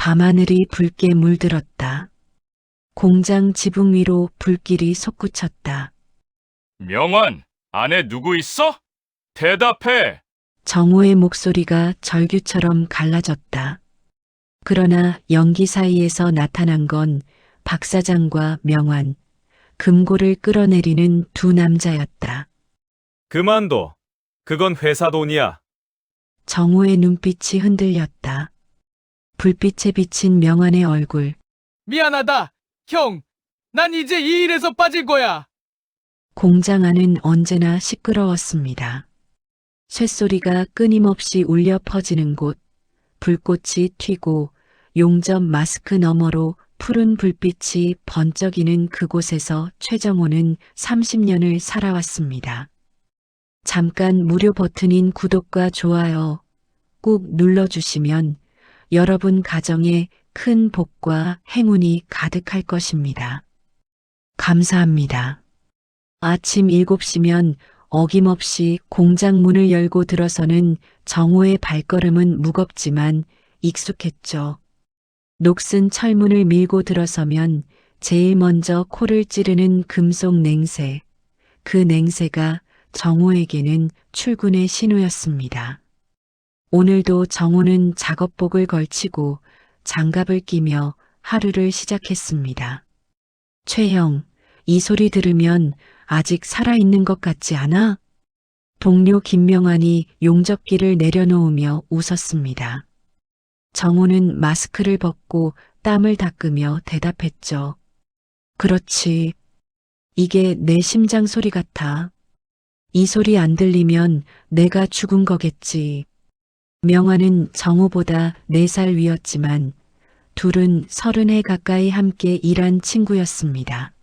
밤하늘이 붉게 물들었다. 공장 지붕 위로 불길이 솟구쳤다. 명환, 안에 누구 있어? 대답해! 정호의 목소리가 절규처럼 갈라졌다. 그러나 연기 사이에서 나타난 건 박 사장과 명환, 금고를 끌어내리는 두 남자였다. 그만둬. 그건 회사 돈이야. 정호의 눈빛이 흔들렸다. 불빛에 비친 명환의 얼굴. 미안하다, 형. 난 이제 이 일에서 빠질 거야. 공장 안은 언제나 시끄러웠습니다. 쇳소리가 끊임없이 울려 퍼지는 곳, 불꽃이 튀고 용접 마스크 너머로 푸른 불빛이 번쩍이는 그곳에서 최정호는 30년을 살아왔습니다. 잠깐 무료 버튼인 구독과 좋아요 꾹 눌러주시면 여러분 가정에 큰 복과 행운이 가득할 것입니다. 감사합니다. 아침 7시면 어김없이 공장 문을 열고 들어서는 정호의 발걸음은 무겁지만 익숙했죠. 녹슨 철문을 밀고 들어서면 제일 먼저 코를 찌르는 금속 냉새. 그 냉새가 정호에게는 출근의 신호였습니다. 오늘도 정호는 작업복을 걸치고 장갑을 끼며 하루를 시작했습니다. 최형, 이 소리 들으면 아직 살아있는 것 같지 않아? 동료 김명환이 용접기를 내려놓으며 웃었습니다. 정호는 마스크를 벗고 땀을 닦으며 대답했죠. 그렇지. 이게 내 심장 소리 같아. 이 소리 안 들리면 내가 죽은 거겠지. 명환은 정호보다 4살 위였지만 둘은 30해 가까이 함께 일한 친구였습니다.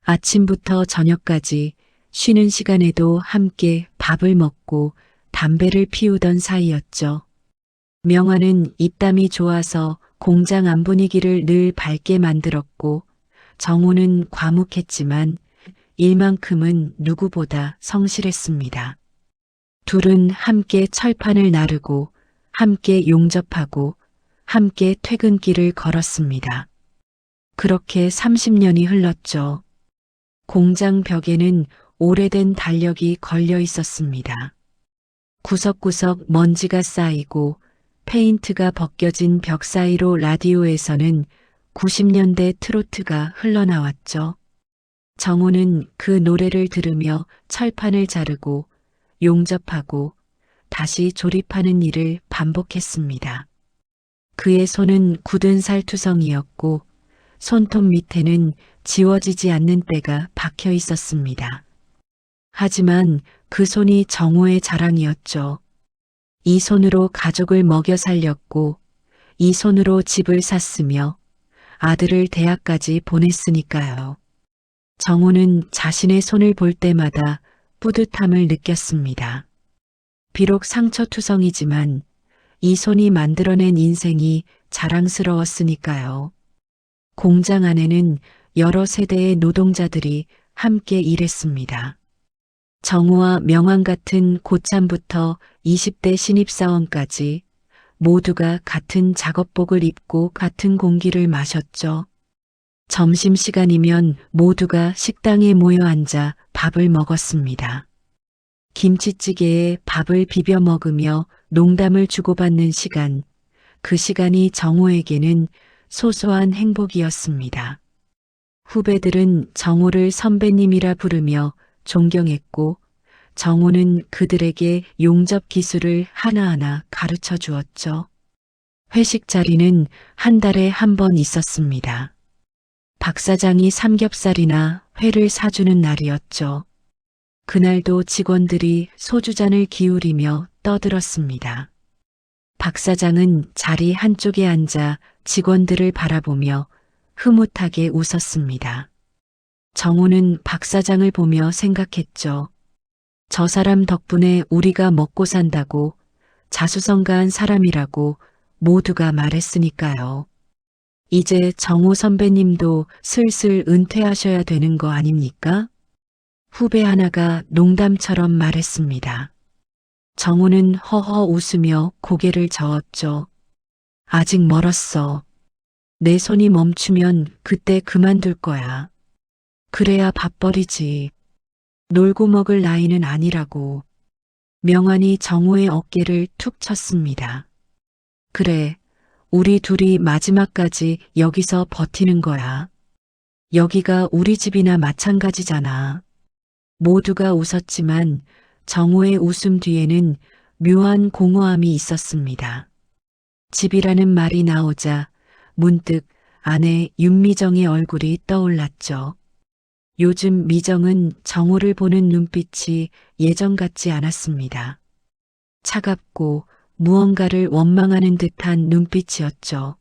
아침부터 저녁까지 쉬는 시간에도 함께 밥을 먹고 담배를 피우던 사이였죠. 명환은 입담이 좋아서 공장 안 분위기를 늘 밝게 만들었고 정호는 과묵했지만 일만큼은 누구보다 성실했습니다. 둘은 함께 철판을 나르고 함께 용접하고 함께 퇴근길을 걸었습니다. 그렇게 30년이 흘렀죠. 공장 벽에는 오래된 달력이 걸려 있었습니다. 구석구석 먼지가 쌓이고 페인트가 벗겨진 벽 사이로 라디오에서는 90년대 트로트가 흘러나왔죠. 정호는 그 노래를 들으며 철판을 자르고 용접하고 다시 조립하는 일을 반복했습니다. 그의 손은 굳은 살투성이었고 손톱 밑에는 지워지지 않는 때가 박혀 있었습니다. 하지만 그 손이 정호의 자랑이었죠. 이 손으로 가족을 먹여 살렸고 이 손으로 집을 샀으며 아들을 대학까지 보냈으니까요. 정호는 자신의 손을 볼 때마다 뿌듯함을 느꼈습니다. 비록 상처투성이지만 이 손이 만들어낸 인생이 자랑스러웠으니까요. 공장 안에는 여러 세대의 노동자들이 함께 일했습니다. 정호와 명환 같은 고참부터 20대 신입사원까지 모두가 같은 작업복을 입고 같은 공기를 마셨죠. 점심시간이면 모두가 식당에 모여 앉아 밥을 먹었습니다. 김치찌개에 밥을 비벼 먹으며 농담을 주고받는 시간, 그 시간이 정호에게는 소소한 행복이었습니다. 후배들은 정호를 선배님이라 부르며 존경했고 정호는 그들에게 용접 기술을 하나하나 가르쳐 주었죠. 회식 자리는 한 달에 한 번 있었습니다. 박 사장이 삼겹살이나 회를 사주는 날이었죠. 그날도 직원들이 소주잔을 기울이며 떠들었습니다. 박 사장은 자리 한쪽에 앉아 직원들을 바라보며 흐뭇하게 웃었습니다. 정호는 박 사장을 보며 생각했죠. 저 사람 덕분에 우리가 먹고 산다고 자수성가한 사람이라고 모두가 말했으니까요. 이제 정호 선배님도 슬슬 은퇴하셔야 되는 거 아닙니까? 후배 하나가 농담처럼 말했습니다. 정호는 허허 웃으며 고개를 저었죠. 아직 멀었어. 내 손이 멈추면 그때 그만둘 거야. 그래야 밥벌이지. 놀고 먹을 나이는 아니라고. 명환이 정호의 어깨를 툭 쳤습니다. 그래, 우리 둘이 마지막까지 여기서 버티는 거야. 여기가 우리 집이나 마찬가지잖아. 모두가 웃었지만 정호의 웃음 뒤에는 묘한 공허함이 있었습니다. 집이라는 말이 나오자 문득 아내 윤미정의 얼굴이 떠올랐죠. 요즘 미정은 정호를 보는 눈빛이 예전 같지 않았습니다. 차갑고 무언가를 원망하는 듯한 눈빛이었죠.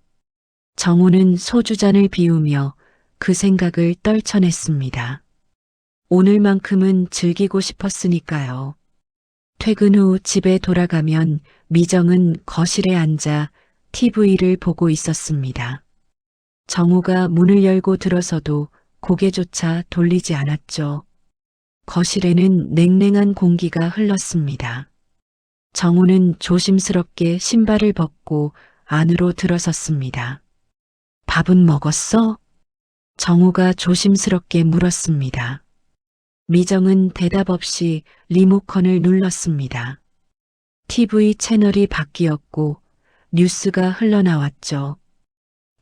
정호는 소주잔을 비우며 그 생각을 떨쳐냈습니다. 오늘만큼은 즐기고 싶었으니까요. 퇴근 후 집에 돌아가면 미정은 거실에 앉아 TV를 보고 있었습니다. 정호가 문을 열고 들어서도 고개조차 돌리지 않았죠. 거실에는 냉랭한 공기가 흘렀습니다. 정호는 조심스럽게 신발을 벗고 안으로 들어섰습니다. 밥은 먹었어? 정호가 조심스럽게 물었습니다. 미정은 대답 없이 리모컨을 눌렀습니다. TV 채널이 바뀌었고 뉴스가 흘러나왔죠.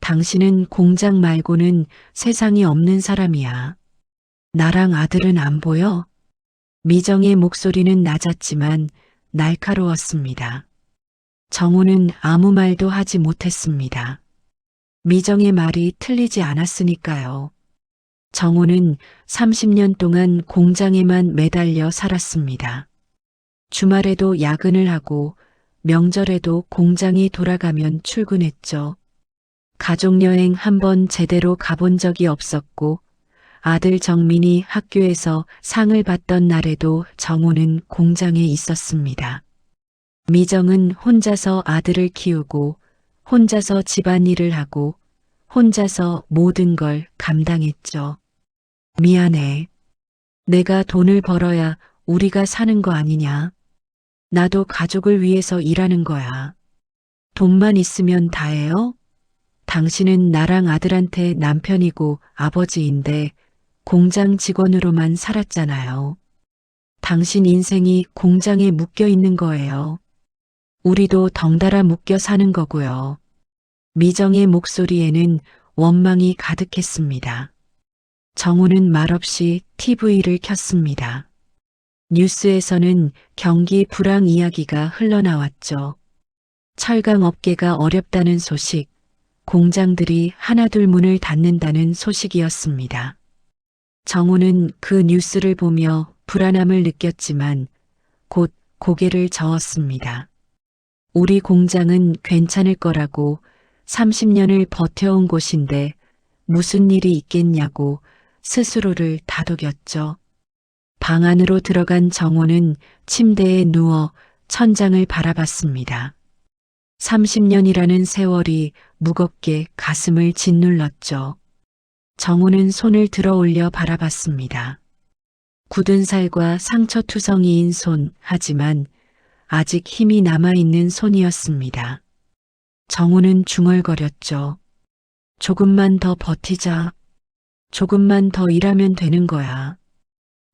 당신은 공장 말고는 세상이 없는 사람이야. 나랑 아들은 안 보여? 미정의 목소리는 낮았지만 날카로웠습니다. 정호는 아무 말도 하지 못했습니다. 미정의 말이 틀리지 않았으니까요. 정호는 30년 동안 공장에만 매달려 살았습니다. 주말에도 야근을 하고 명절에도 공장이 돌아가면 출근했죠. 가족여행 한 번 제대로 가본 적이 없었고 아들 정민이 학교에서 상을 받던 날에도 정호는 공장에 있었습니다. 미정은 혼자서 아들을 키우고 혼자서 집안일을 하고 혼자서 모든 걸 감당했죠. 미안해. 내가 돈을 벌어야 우리가 사는 거 아니냐. 나도 가족을 위해서 일하는 거야. 돈만 있으면 다예요? 당신은 나랑 아들한테 남편이고 아버지인데 공장 직원으로만 살았잖아요. 당신 인생이 공장에 묶여 있는 거예요. 우리도 덩달아 묶여 사는 거고요. 미정의 목소리에는 원망이 가득했습니다. 정호는 말없이 TV를 켰습니다. 뉴스에서는 경기 불황 이야기가 흘러나왔죠. 철강 업계가 어렵다는 소식, 공장들이 하나둘 문을 닫는다는 소식이었습니다. 정호는 그 뉴스를 보며 불안함을 느꼈지만 곧 고개를 저었습니다. 우리 공장은 괜찮을 거라고 30년을 버텨온 곳인데 무슨 일이 있겠냐고 스스로를 다독였죠. 방 안으로 들어간 정호는 침대에 누워 천장을 바라봤습니다. 30년이라는 세월이 무겁게 가슴을 짓눌렀죠. 정호는 손을 들어 올려 바라봤습니다. 굳은 살과 상처투성이인 손, 하지만 아직 힘이 남아있는 손이었습니다. 정호는 중얼거렸죠. 조금만 더 버티자. 조금만 더 일하면 되는 거야.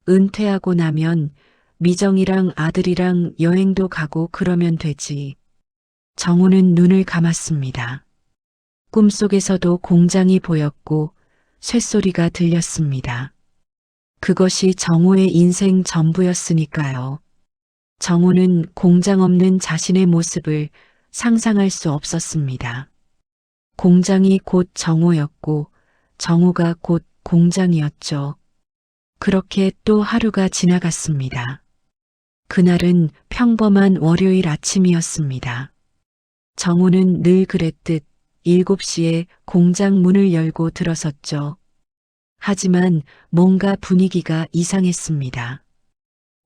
은퇴하고 나면 미정이랑 아들이랑 여행도 가고 그러면 되지. 정호는 눈을 감았습니다. 꿈속에서도 공장이 보였고 쇳소리가 들렸습니다. 그것이 정호의 인생 전부였으니까요. 정호는 공장 없는 자신의 모습을 상상할 수 없었습니다. 공장이 곧 정호였고 정호가 곧 공장이었죠. 그렇게 또 하루가 지나갔습니다. 그날은 평범한 월요일 아침이었습니다. 정호는 늘 그랬듯 7시에 공장 문을 열고 들어섰죠. 하지만 뭔가 분위기가 이상했습니다.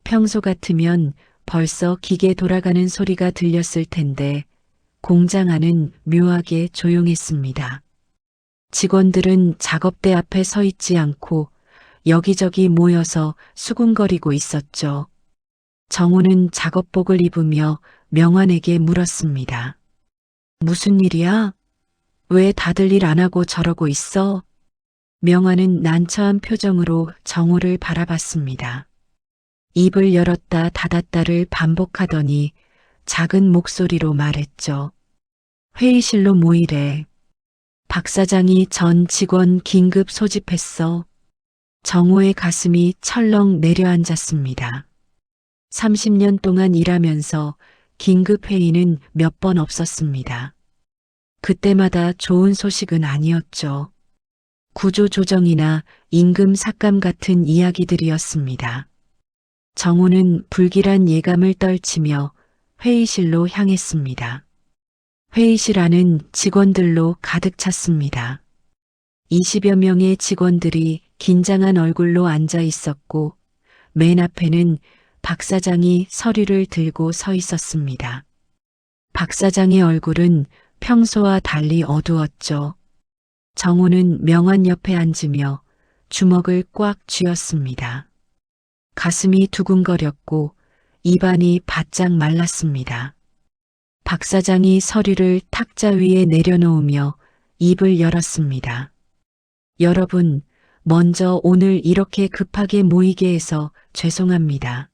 평소 같으면 벌써 기계 돌아가는 소리가 들렸을 텐데 공장 안은 묘하게 조용했습니다. 직원들은 작업대 앞에 서 있지 않고 여기저기 모여서 수군거리고 있었죠. 정호는 작업복을 입으며 명환에게 물었습니다. 무슨 일이야? 왜 다들 일 안 하고 저러고 있어? 명화는 난처한 표정으로 정호를 바라봤습니다. 입을 열었다 닫았다를 반복하더니 작은 목소리로 말했죠. 회의실로 모이래. 박 사장이 전 직원 긴급 소집했어. 정호의 가슴이 철렁 내려앉았습니다. 30년 동안 일하면서 긴급 회의는 몇 번 없었습니다. 그때마다 좋은 소식은 아니었죠. 구조조정이나 임금 삭감 같은 이야기들이었습니다. 정호는 불길한 예감을 떨치며 회의실로 향했습니다. 회의실 안은 직원들로 가득 찼습니다. 20여 명의 직원들이 긴장한 얼굴로 앉아 있었고 맨 앞에는 박 사장이 서류를 들고 서 있었습니다. 박 사장의 얼굴은 평소와 달리 어두웠죠. 정호는 명환 옆에 앉으며 주먹을 꽉 쥐었습니다. 가슴이 두근거렸고 입안이 바짝 말랐습니다. 박 사장이 서류를 탁자 위에 내려놓으며 입을 열었습니다. 여러분, 먼저 오늘 이렇게 급하게 모이게 해서 죄송합니다.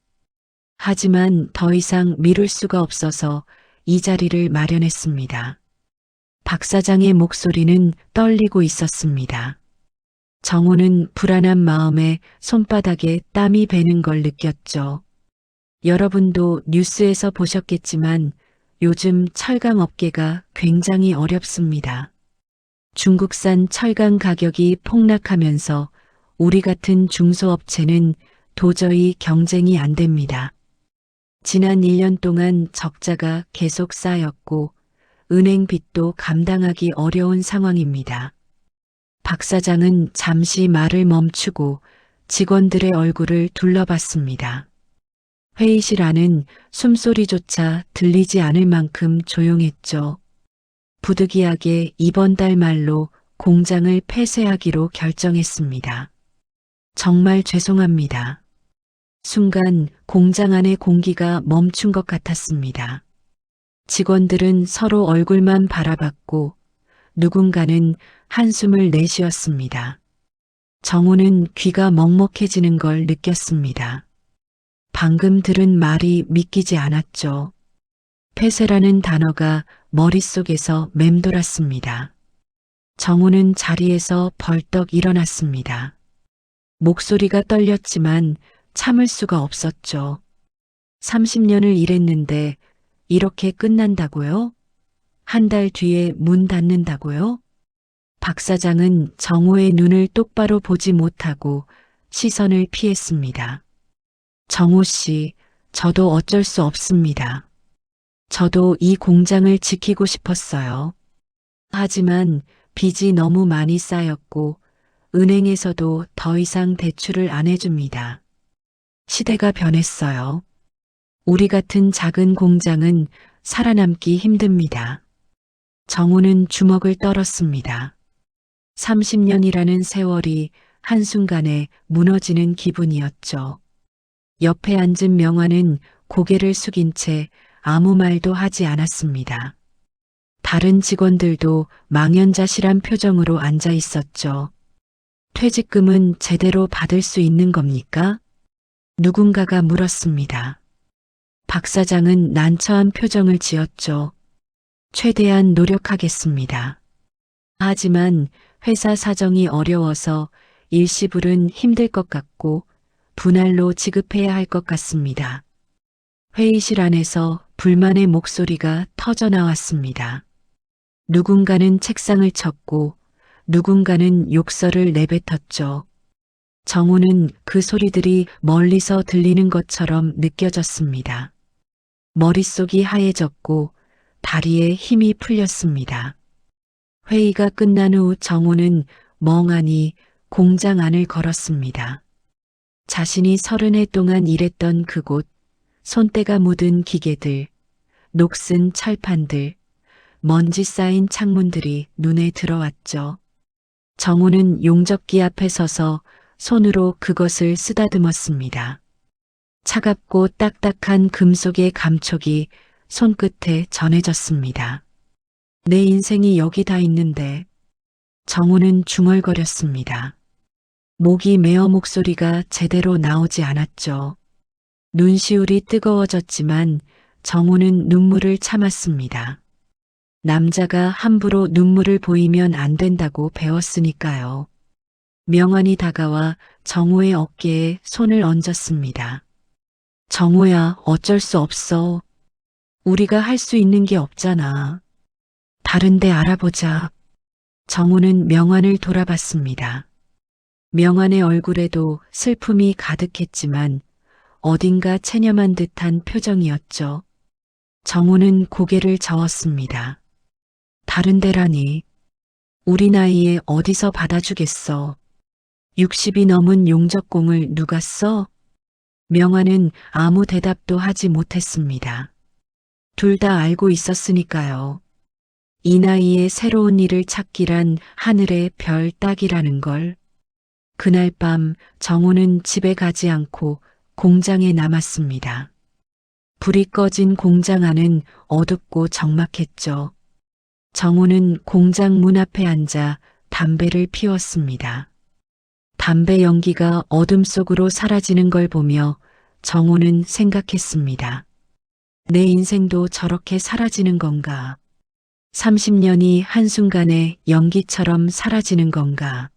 하지만 더 이상 미룰 수가 없어서 이 자리를 마련했습니다. 박 사장의 목소리는 떨리고 있었습니다. 정호는 불안한 마음에 손바닥에 땀이 배는 걸 느꼈죠. 여러분도 뉴스에서 보셨겠지만 요즘 철강 업계가 굉장히 어렵습니다. 중국산 철강 가격이 폭락하면서 우리 같은 중소업체는 도저히 경쟁이 안 됩니다. 지난 1년 동안 적자가 계속 쌓였고 은행 빚도 감당하기 어려운 상황입니다. 박 사장은 잠시 말을 멈추고 직원들의 얼굴을 둘러봤습니다. 회의실 안은 숨소리조차 들리지 않을 만큼 조용했죠. 부득이하게 이번 달 말로 공장을 폐쇄하기로 결정했습니다. 정말 죄송합니다. 순간 공장 안의 공기가 멈춘 것 같았습니다. 직원들은 서로 얼굴만 바라봤고 누군가는 한숨을 내쉬었습니다. 정호는 귀가 먹먹해지는 걸 느꼈습니다. 방금 들은 말이 믿기지 않았죠. 폐쇄라는 단어가 머릿속에서 맴돌았습니다. 정호는 자리에서 벌떡 일어났습니다. 목소리가 떨렸지만 참을 수가 없었죠. 30년을 일했는데 이렇게 끝난다고요? 한 달 뒤에 문 닫는다고요? 박 사장은 정호의 눈을 똑바로 보지 못하고 시선을 피했습니다. 정호 씨, 저도 어쩔 수 없습니다. 저도 이 공장을 지키고 싶었어요. 하지만 빚이 너무 많이 쌓였고 은행에서도 더 이상 대출을 안 해줍니다. 시대가 변했어요. 우리 같은 작은 공장은 살아남기 힘듭니다. 정호는 주먹을 떨었습니다. 30년이라는 세월이 한순간에 무너지는 기분이었죠. 옆에 앉은 명화는 고개를 숙인 채 아무 말도 하지 않았습니다. 다른 직원들도 망연자실한 표정으로 앉아 있었죠. 퇴직금은 제대로 받을 수 있는 겁니까? 누군가가 물었습니다. 박 사장은 난처한 표정을 지었죠. 최대한 노력하겠습니다. 하지만 회사 사정이 어려워서 일시불은 힘들 것 같고 분할로 지급해야 할 것 같습니다. 회의실 안에서 불만의 목소리가 터져 나왔습니다. 누군가는 책상을 쳤고 누군가는 욕설을 내뱉었죠. 정호는 그 소리들이 멀리서 들리는 것처럼 느껴졌습니다. 머릿속이 하얘졌고 다리에 힘이 풀렸습니다. 회의가 끝난 후 정호는 멍하니 공장 안을 걸었습니다. 자신이 30해 동안 일했던 그곳, 손때가 묻은 기계들, 녹슨 철판들, 먼지 쌓인 창문들이 눈에 들어왔죠. 정호는 용접기 앞에 서서 손으로 그것을 쓰다듬었습니다. 차갑고 딱딱한 금속의 감촉이 손끝에 전해졌습니다. 내 인생이 여기 다 있는데. 정우는 중얼거렸습니다. 목이 메어 목소리가 제대로 나오지 않았죠. 눈시울이 뜨거워졌지만 정우는 눈물을 참았습니다. 남자가 함부로 눈물을 보이면 안 된다고 배웠으니까요. 명환이 다가와 정우의 어깨에 손을 얹었습니다. 정우야, 어쩔 수 없어. 우리가 할 수 있는 게 없잖아. 다른 데 알아보자. 정우는 명환을 돌아봤습니다. 명환의 얼굴에도 슬픔이 가득했지만 어딘가 체념한 듯한 표정이었죠. 정우는 고개를 저었습니다. 다른 데라니. 우리 나이에 어디서 받아주겠어. 60이 넘은 용적공을 누가 써? 명환은 아무 대답도 하지 못했습니다. 둘 다 알고 있었으니까요. 이 나이에 새로운 일을 찾기란 하늘의 별 따기라는 걸. 그날 밤 정우는 집에 가지 않고 공장에 남았습니다. 불이 꺼진 공장 안은 어둡고 적막했죠. 정우는 공장 문 앞에 앉아 담배를 피웠습니다. 담배 연기가 어둠 속으로 사라지는 걸 보며 정우는 생각했습니다. 내 인생도 저렇게 사라지는 건가? 30년이 한순간에 연기처럼 사라지는 건가?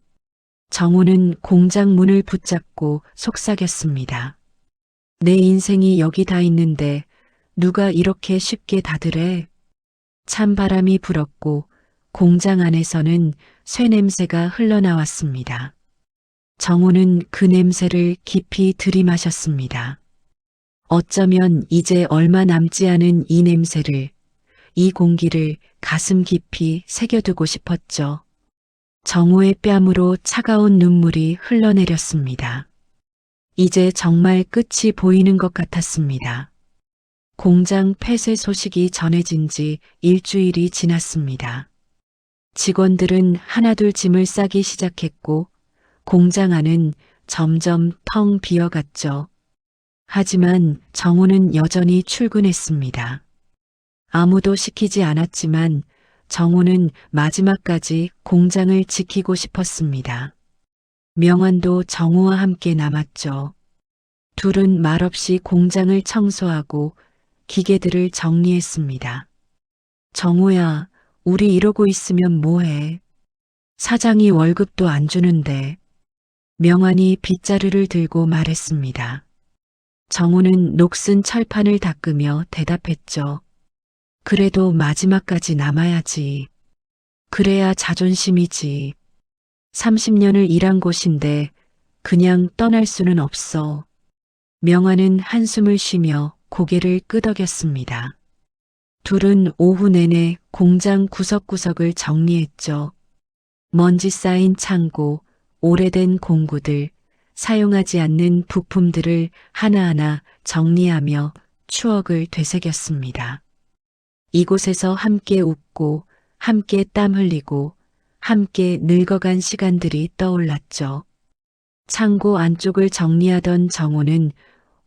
정우는 공장 문을 붙잡고 속삭였습니다. 내 인생이 여기 다 있는데 누가 이렇게 쉽게 닫으래? 찬바람이 불었고 공장 안에서는 쇠 냄새가 흘러나왔습니다. 정우는 그 냄새를 깊이 들이마셨습니다. 어쩌면 이제 얼마 남지 않은 이 냄새를, 이 공기를 가슴 깊이 새겨두고 싶었죠. 정우의 뺨으로 차가운 눈물이 흘러내렸습니다. 이제 정말 끝이 보이는 것 같았습니다. 공장 폐쇄 소식이 전해진 지 일주일이 지났습니다. 직원들은 하나둘 짐을 싸기 시작했고 공장 안은 점점 텅 비어갔죠. 하지만 정우는 여전히 출근했습니다. 아무도 시키지 않았지만 정우는 마지막까지 공장을 지키고 싶었습니다. 명환도 정우와 함께 남았죠. 둘은 말없이 공장을 청소하고 기계들을 정리했습니다. 정우야, 우리 이러고 있으면 뭐해? 사장이 월급도 안 주는데. 명환이 빗자루를 들고 말했습니다. 정우는 녹슨 철판을 닦으며 대답했죠. 그래도 마지막까지 남아야지. 그래야 자존심이지. 30년을 일한 곳인데 그냥 떠날 수는 없어. 명환은 한숨을 쉬며 고개를 끄덕였습니다. 둘은 오후 내내 공장 구석구석을 정리했죠. 먼지 쌓인 창고, 오래된 공구들, 사용하지 않는 부품들을 하나하나 정리하며 추억을 되새겼습니다. 이곳에서 함께 웃고, 함께 땀 흘리고, 함께 늙어간 시간들이 떠올랐죠. 창고 안쪽을 정리하던 정호는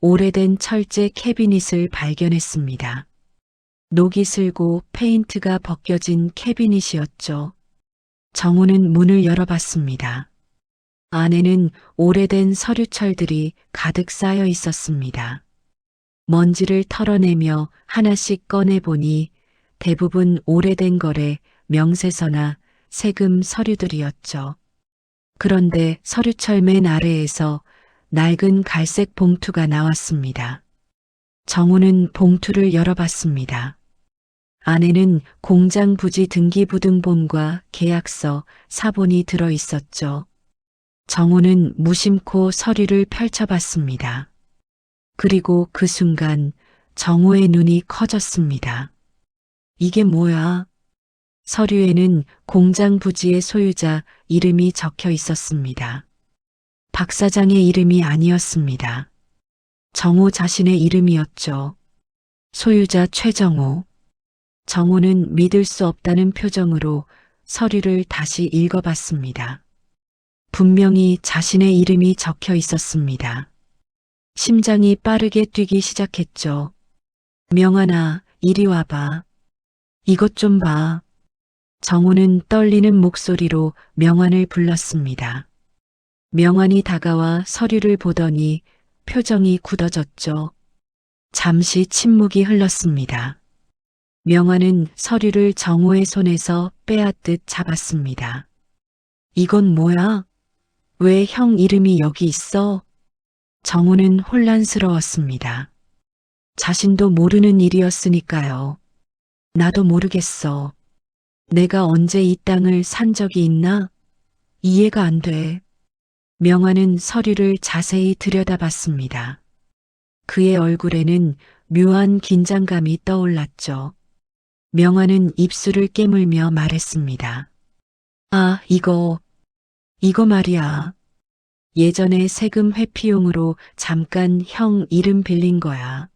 오래된 철제 캐비닛을 발견했습니다. 녹이 슬고 페인트가 벗겨진 캐비닛이었죠. 정호는 문을 열어봤습니다. 안에는 오래된 서류철들이 가득 쌓여 있었습니다. 먼지를 털어내며 하나씩 꺼내보니 대부분 오래된 거래, 명세서나 세금 서류들이었죠. 그런데 서류철 맨 아래에서 낡은 갈색 봉투가 나왔습니다. 정우는 봉투를 열어봤습니다. 안에는 공장 부지 등기부등본과 계약서, 사본이 들어 있었죠. 정우는 무심코 서류를 펼쳐봤습니다. 그리고 그 순간 정우의 눈이 커졌습니다. 이게 뭐야? 서류에는 공장 부지의 소유자 이름이 적혀 있었습니다. 박 사장의 이름이 아니었습니다. 정우 자신의 이름이었죠. 소유자 최정우. 정우는 믿을 수 없다는 표정으로 서류를 다시 읽어봤습니다. 분명히 자신의 이름이 적혀 있었습니다. 심장이 빠르게 뛰기 시작했죠. 명환아, 이리 와봐. 이것 좀 봐. 정우는 떨리는 목소리로 명환을 불렀습니다. 명환이 다가와 서류를 보더니 표정이 굳어졌죠. 잠시 침묵이 흘렀습니다. 명환은 서류를 정우의 손에서 빼앗듯 잡았습니다. 이건 뭐야? 왜 형 이름이 여기 있어? 정우는 혼란스러웠습니다. 자신도 모르는 일이었으니까요. 나도 모르겠어. 내가 언제 이 땅을 산 적이 있나? 이해가 안 돼. 명환은 서류를 자세히 들여다봤습니다. 그의 얼굴에는 묘한 긴장감이 떠올랐죠. 명환은 입술을 깨물며 말했습니다. 아, 이거 말이야. 예전에 세금 회피용으로 잠깐 형 이름 빌린 거야.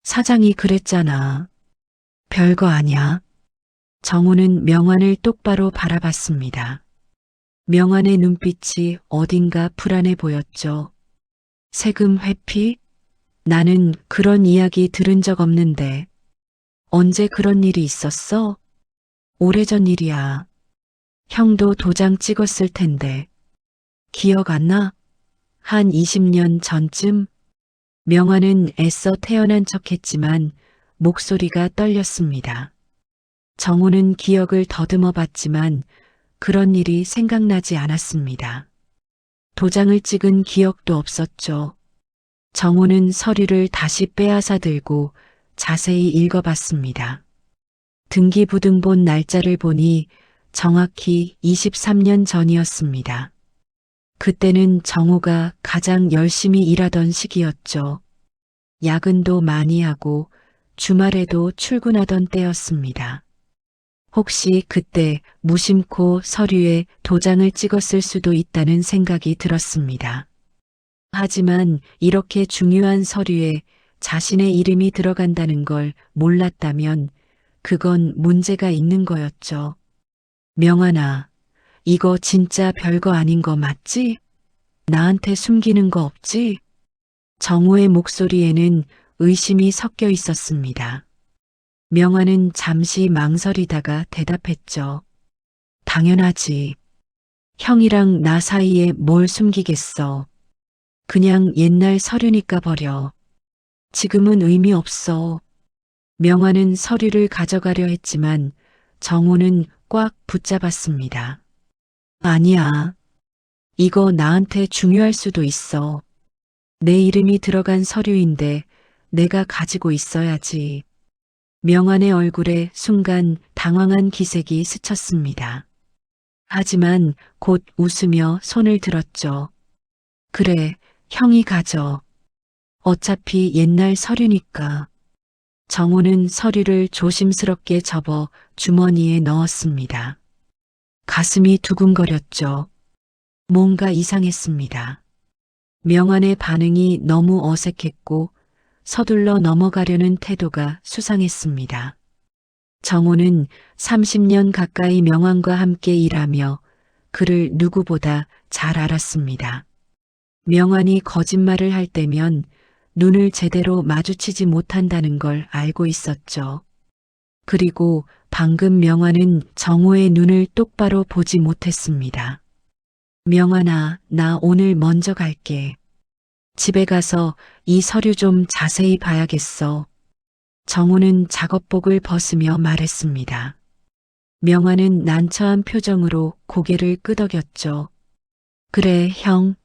사장이 그랬잖아. 별거 아니야. 정우는 명환을 똑바로 바라봤습니다. 명환의 눈빛이 어딘가 불안해 보였죠. 세금 회피? 나는 그런 이야기 들은 적 없는데. 언제 그런 일이 있었어? 오래전 일이야. 형도 도장 찍었을 텐데. 기억 안 나? 한 20년 전쯤? 명환은 애써 태어난 척했지만 목소리가 떨렸습니다. 정우는 기억을 더듬어 봤지만 그런 일이 생각나지 않았습니다. 도장을 찍은 기억도 없었죠. 정우는 서류를 다시 빼앗아 들고 자세히 읽어봤습니다. 등기부등본 날짜를 보니 정확히 23년 전이었습니다. 그때는 정우가 가장 열심히 일하던 시기였죠. 야근도 많이 하고 주말에도 출근하던 때였습니다. 혹시 그때 무심코 서류에 도장을 찍었을 수도 있다는 생각이 들었습니다. 하지만 이렇게 중요한 서류에 자신의 이름이 들어간다는 걸 몰랐다면 그건 문제가 있는 거였죠. 명환아, 이거 진짜 별거 아닌 거 맞지? 나한테 숨기는 거 없지? 정우의 목소리에는 의심이 섞여 있었습니다. 명환은 잠시 망설이다가 대답했죠. 당연하지. 형이랑 나 사이에 뭘 숨기겠어. 그냥 옛날 서류니까 버려. 지금은 의미 없어. 명환은 서류를 가져가려 했지만 정우는 꽉 붙잡았습니다. 아니야. 이거 나한테 중요할 수도 있어. 내 이름이 들어간 서류인데 내가 가지고 있어야지. 명환의 얼굴에 순간 당황한 기색이 스쳤습니다. 하지만 곧 웃으며 손을 들었죠. 그래, 형이 가져. 어차피 옛날 서류니까. 정우는 서류를 조심스럽게 접어 주머니에 넣었습니다. 가슴이 두근거렸죠. 뭔가 이상했습니다. 명환의 반응이 너무 어색했고 서둘러 넘어가려는 태도가 수상했습니다. 정우는 30년 가까이 명환과 함께 일하며 그를 누구보다 잘 알았습니다. 명환이 거짓말을 할 때면 눈을 제대로 마주치지 못한다는 걸 알고 있었죠. 그리고 방금 명환은 정우의 눈을 똑바로 보지 못했습니다. 명환아, 나 오늘 먼저 갈게. 집에 가서 이 서류 좀 자세히 봐야겠어. 정우는 작업복을 벗으며 말했습니다. 명환은 난처한 표정으로 고개를 끄덕였죠. 그래, 형.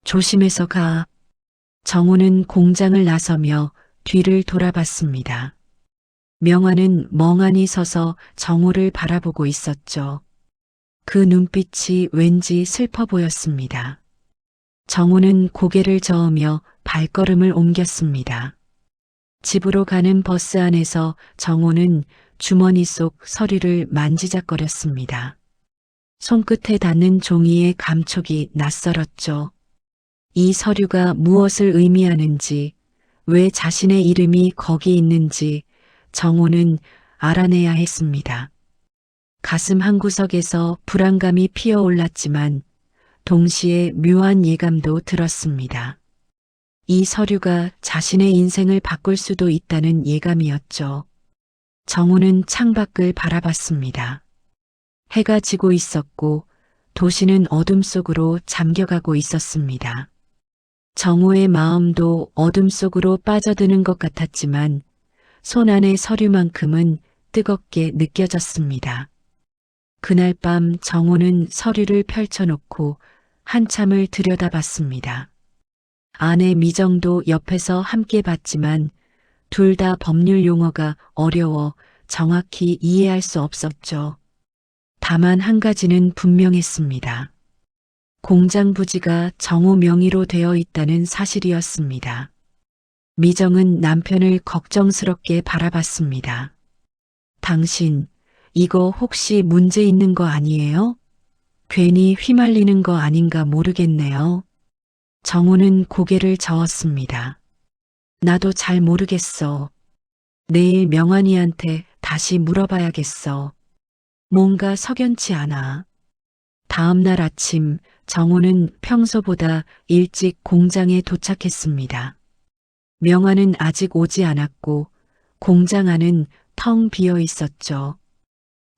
조심해서 가. 정우는 공장을 나서며 뒤를 돌아봤습니다. 명환은 멍하니 서서 정우를 바라보고 있었죠. 그 눈빛이 왠지 슬퍼 보였습니다. 정우는 고개를 저으며 발걸음을 옮겼습니다. 집으로 가는 버스 안에서 정우는 주머니 속 서류를 만지작거렸습니다. 손끝에 닿는 종이의 감촉이 낯설었죠. 이 서류가 무엇을 의미하는지, 왜 자신의 이름이 거기 있는지 정우는 알아내야 했습니다. 가슴 한구석에서 불안감이 피어올랐지만 동시에 묘한 예감도 들었습니다. 이 서류가 자신의 인생을 바꿀 수도 있다는 예감이었죠. 정우는 창밖을 바라봤습니다. 해가 지고 있었고 도시는 어둠 속으로 잠겨가고 있었습니다. 정호의 마음도 어둠 속으로 빠져드는 것 같았지만 손 안의 서류만큼은 뜨겁게 느껴졌습니다. 그날 밤 정호는 서류를 펼쳐놓고 한참을 들여다봤습니다. 아내 미정도 옆에서 함께 봤지만 둘 다 법률 용어가 어려워 정확히 이해할 수 없었죠. 다만 한 가지는 분명했습니다. 공장 부지가 정호 명의로 되어 있다는 사실이었습니다. 미정은 남편을 걱정스럽게 바라봤습니다. 당신, 이거 혹시 문제 있는 거 아니에요? 괜히 휘말리는 거 아닌가 모르겠네요. 정호는 고개를 저었습니다. 나도 잘 모르겠어. 내일 명환이한테 다시 물어봐야겠어. 뭔가 석연치 않아. 다음 날 아침 정호는 평소보다 일찍 공장에 도착했습니다. 명환은 아직 오지 않았고 공장 안은 텅 비어 있었죠.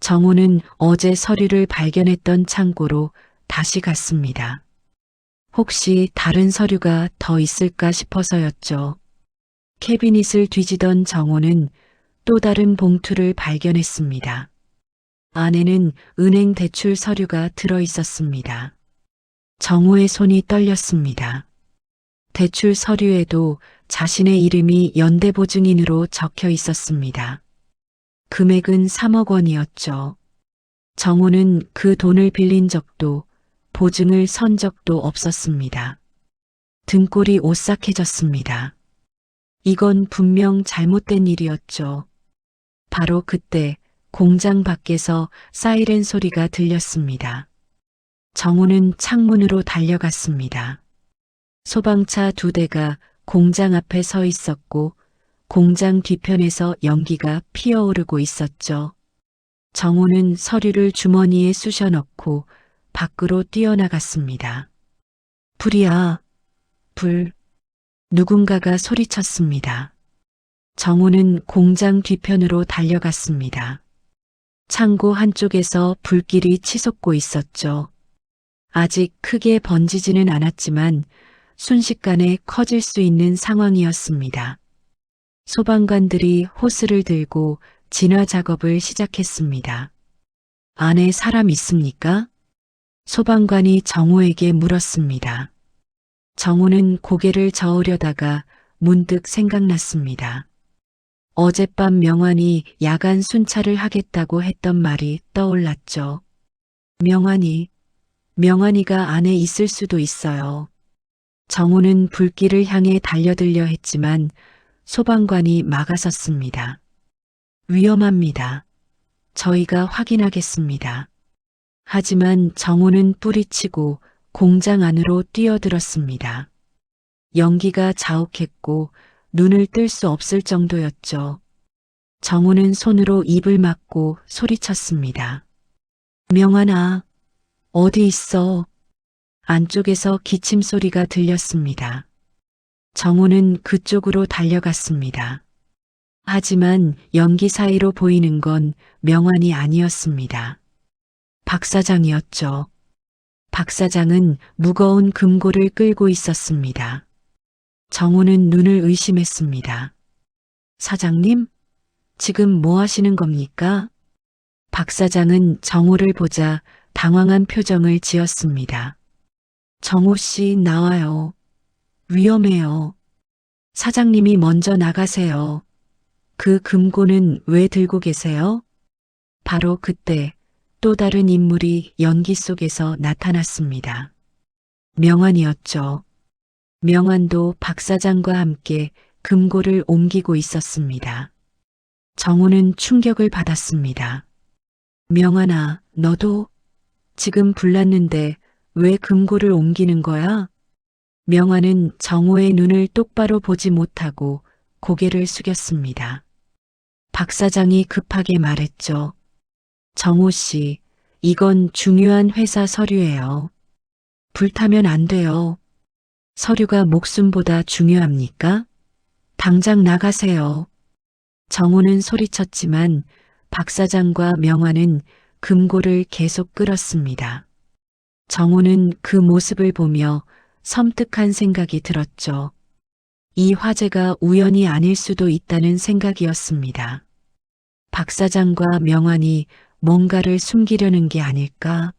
정호는 어제 서류를 발견했던 창고로 다시 갔습니다. 혹시 다른 서류가 더 있을까 싶어서였죠. 캐비닛을 뒤지던 정호는 또 다른 봉투를 발견했습니다. 안에는 은행 대출 서류가 들어 있었습니다. 정호의 손이 떨렸습니다. 대출 서류에도 자신의 이름이 연대보증인으로 적혀 있었습니다. 금액은 3억 원이었죠. 정호는 그 돈을 빌린 적도 보증을 선 적도 없었습니다. 등골이 오싹해졌습니다. 이건 분명 잘못된 일이었죠. 바로 그때 공장 밖에서 사이렌 소리가 들렸습니다. 정호는 창문으로 달려갔습니다. 소방차 2대가 공장 앞에 서 있었고 공장 뒤편에서 연기가 피어오르고 있었죠. 정호는 서류를 주머니에 쑤셔 넣고 밖으로 뛰어나갔습니다. 불이야, 불. 누군가가 소리쳤습니다. 정호는 공장 뒤편으로 달려갔습니다. 창고 한쪽에서 불길이 치솟고 있었죠. 아직 크게 번지지는 않았지만 순식간에 커질 수 있는 상황이었습니다. 소방관들이 호스를 들고 진화 작업을 시작했습니다. 안에 사람 있습니까? 소방관이 정호에게 물었습니다. 정호는 고개를 저으려다가 문득 생각났습니다. 어젯밤 명환이 야간 순찰을 하겠다고 했던 말이 떠올랐죠. 명환이가 안에 있을 수도 있어요. 정호는 불길을 향해 달려들려 했지만 소방관이 막아섰습니다. 위험합니다. 저희가 확인하겠습니다. 하지만 정호는 뿌리치고 공장 안으로 뛰어들었습니다. 연기가 자욱했고 눈을 뜰 수 없을 정도였죠. 정호는 손으로 입을 막고 소리쳤습니다. 명환아, 어디 있어? 안쪽에서 기침 소리가 들렸습니다. 정호는 그쪽으로 달려갔습니다. 하지만 연기 사이로 보이는 건 명환이 아니었습니다. 박 사장이었죠. 박 사장은 무거운 금고를 끌고 있었습니다. 정호는 눈을 의심했습니다. 사장님? 지금 뭐 하시는 겁니까? 박 사장은 정호를 보자 당황한 표정을 지었습니다. 정호 씨 나와요. 위험해요. 사장님이 먼저 나가세요. 그 금고는 왜 들고 계세요? 바로 그때 또 다른 인물이 연기 속에서 나타났습니다. 명환이었죠. 명환도 박 사장과 함께 금고를 옮기고 있었습니다. 정호는 충격을 받았습니다. 명환아, 너도? 지금 불났는데 왜 금고를 옮기는 거야? 명환은 정호의 눈을 똑바로 보지 못하고 고개를 숙였습니다. 박 사장이 급하게 말했죠. 정호 씨, 이건 중요한 회사 서류예요. 불타면 안 돼요. 서류가 목숨보다 중요합니까? 당장 나가세요. 정호는 소리쳤지만 박 사장과 명환은 금고를 계속 끌었습니다. 정우는 그 모습을 보며 섬뜩한 생각이 들었죠. 이 화재가 우연이 아닐 수도 있다는 생각이었습니다. 박 사장과 명환이 뭔가를 숨기려는 게 아닐까?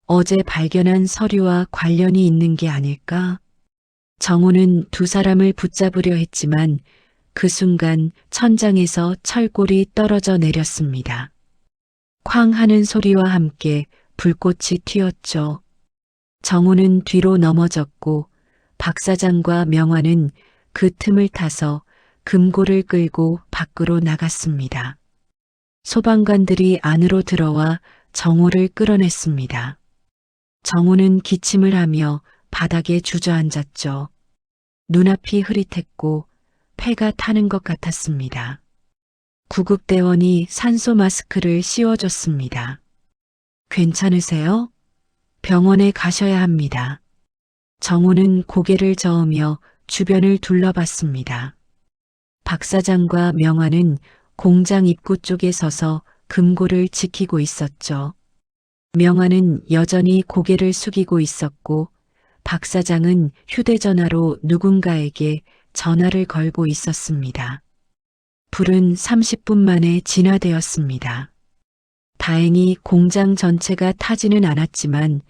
어제 발견한 서류와 관련이 있는 게 아닐까? 정우는 두 사람을 붙잡으려 했지만 그 순간 천장에서 철골이 떨어져 내렸습니다. 쾅 하는 소리와 함께 불꽃이 튀었죠. 정우는 뒤로 넘어졌고 박 사장과 명환은 그 틈을 타서 금고를 끌고 밖으로 나갔습니다. 소방관들이 안으로 들어와 정우를 끌어냈습니다. 정우는 기침을 하며 바닥에 주저앉았죠. 눈앞이 흐릿했고 폐가 타는 것 같았습니다. 구급대원이 산소 마스크를 씌워줬습니다. 괜찮으세요? 병원에 가셔야 합니다. 정우는 고개를 저으며 주변을 둘러봤습니다. 박 사장과 명환은 공장 입구 쪽에 서서 금고를 지키고 있었죠. 명환은 여전히 고개를 숙이고 있었고 박 사장은 휴대전화로 누군가에게 전화를 걸고 있었습니다. 불은 30분 만에 진화되었습니다. 다행히 공장 전체가 타지는 않았지만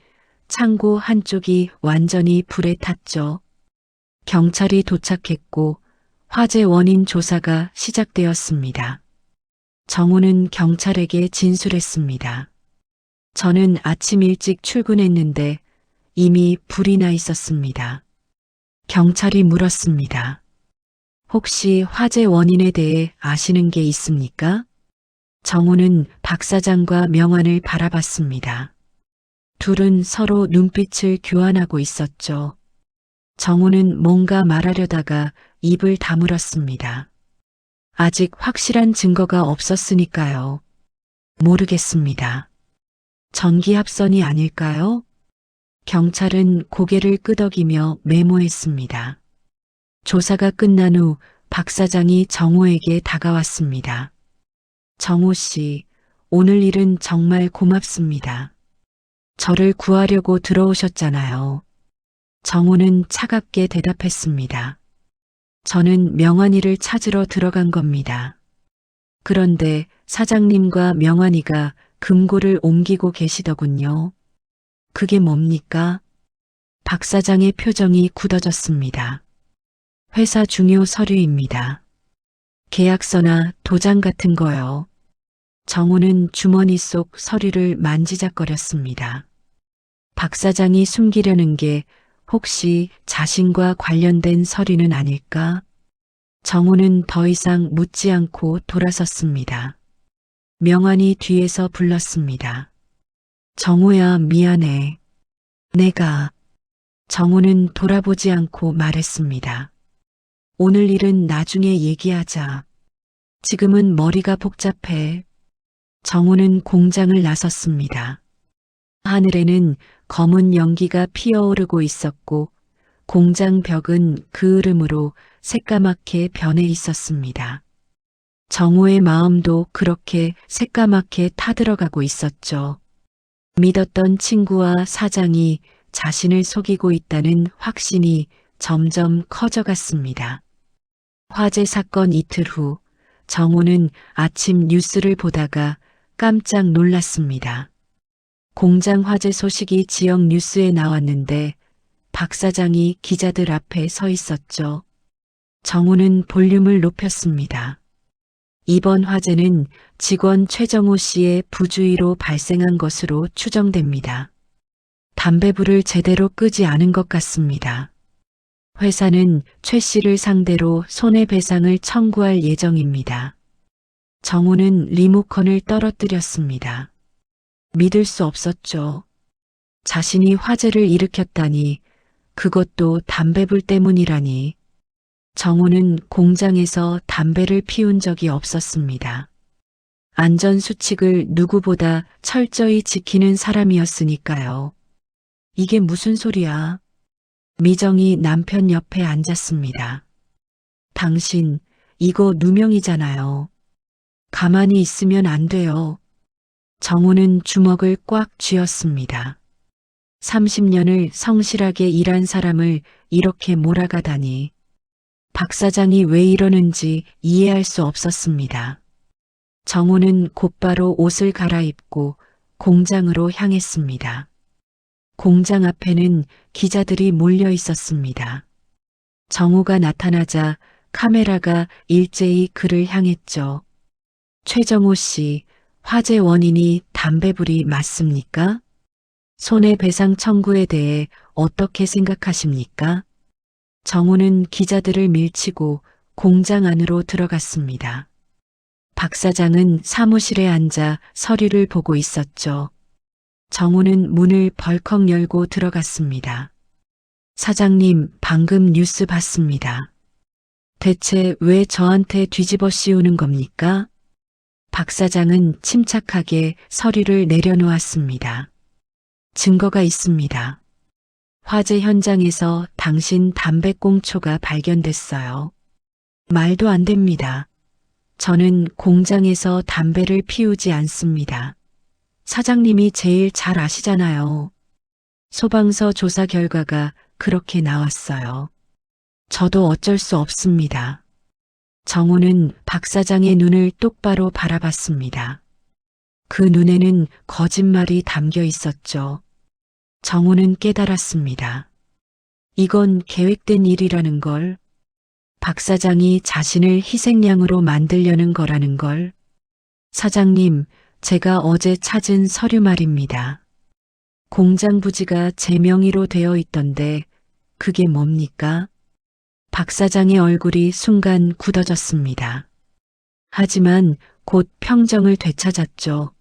창고 한쪽이 완전히 불에 탔죠. 경찰이 도착했고 화재 원인 조사가 시작되었습니다. 정우는 경찰에게 진술했습니다. 저는 아침 일찍 출근했는데 이미 불이 나 있었습니다. 경찰이 물었습니다. 혹시 화재 원인에 대해 아시는 게 있습니까? 정우는 박 사장과 명환을 바라봤습니다. 둘은 서로 눈빛을 교환하고 있었죠. 정우는 뭔가 말하려다가 입을 다물었습니다. 아직 확실한 증거가 없었으니까요. 모르겠습니다. 전기합선이 아닐까요? 경찰은 고개를 끄덕이며 메모했습니다. 조사가 끝난 후 박 사장이 정우에게 다가왔습니다. 정우 씨, 오늘 일은 정말 고맙습니다. 저를 구하려고 들어오셨잖아요. 정우는 차갑게 대답했습니다. 저는 명환이를 찾으러 들어간 겁니다. 그런데 사장님과 명환이가 금고를 옮기고 계시더군요. 그게 뭡니까? 박 사장의 표정이 굳어졌습니다. 회사 중요 서류입니다. 계약서나 도장 같은 거요. 정우는 주머니 속 서류를 만지작거렸습니다. 박 사장이 숨기려는 게 혹시 자신과 관련된 서류는 아닐까? 정우는 더 이상 묻지 않고 돌아섰습니다. 명환이 뒤에서 불렀습니다. 정우야, 미안해. 내가. 정우는 돌아보지 않고 말했습니다. 오늘 일은 나중에 얘기하자. 지금은 머리가 복잡해. 정우는 공장을 나섰습니다. 하늘에는 검은 연기가 피어오르고 있었고 공장 벽은 그 흐름으로 새까맣게 변해 있었습니다. 정우의 마음도 그렇게 새까맣게 타들어가고 있었죠. 믿었던 친구와 사장이 자신을 속이고 있다는 확신이 점점 커져갔습니다. 화재 사건 이틀 후 정우는 아침 뉴스를 보다가 깜짝 놀랐습니다. 공장 화재 소식이 지역 뉴스에 나왔는데 박 사장이 기자들 앞에 서 있었죠. 정우는 볼륨을 높였습니다. 이번 화재는 직원 최정우 씨의 부주의로 발생한 것으로 추정됩니다. 담배불을 제대로 끄지 않은 것 같습니다. 회사는 최 씨를 상대로 손해배상을 청구할 예정입니다. 정우는 리모컨을 떨어뜨렸습니다. 믿을 수 없었죠. 자신이 화재를 일으켰다니, 그것도 담배불 때문이라니. 정우는 공장에서 담배를 피운 적이 없었습니다. 안전수칙을 누구보다 철저히 지키는 사람이었으니까요. 이게 무슨 소리야? 미정이 남편 옆에 앉았습니다. 당신, 이거 누명이잖아요. 가만히 있으면 안 돼요. 정우는 주먹을 꽉 쥐었습니다. 30년을 성실하게 일한 사람을 이렇게 몰아가다니. 박 사장이 왜 이러는지 이해할 수 없었습니다. 정우는 곧바로 옷을 갈아입고 공장으로 향했습니다. 공장 앞에는 기자들이 몰려 있었습니다. 정우가 나타나자 카메라가 일제히 그를 향했죠. 최정호 씨, 화재 원인이 담배불이 맞습니까? 손해배상 청구에 대해 어떻게 생각하십니까? 정우는 기자들을 밀치고 공장 안으로 들어갔습니다. 박 사장은 사무실에 앉아 서류를 보고 있었죠. 정우는 문을 벌컥 열고 들어갔습니다. 사장님, 방금 뉴스 봤습니다. 대체 왜 저한테 뒤집어 씌우는 겁니까? 박 사장은 침착하게 서류를 내려놓았습니다. 증거가 있습니다. 화재 현장에서 당신 담배꽁초가 발견됐어요. 말도 안 됩니다. 저는 공장에서 담배를 피우지 않습니다. 사장님이 제일 잘 아시잖아요. 소방서 조사 결과가 그렇게 나왔어요. 저도 어쩔 수 없습니다. 정우는 박 사장의 눈을 똑바로 바라봤습니다. 그 눈에는 거짓말이 담겨 있었죠. 정우는 깨달았습니다. 이건 계획된 일이라는 걸, 박 사장이 자신을 희생양으로 만들려는 거라는 걸. 사장님, 제가 어제 찾은 서류 말입니다. 공장 부지가 제 명의로 되어 있던데 그게 뭡니까? 박 사장의 얼굴이 순간 굳어졌습니다. 하지만 곧 평정을 되찾았죠.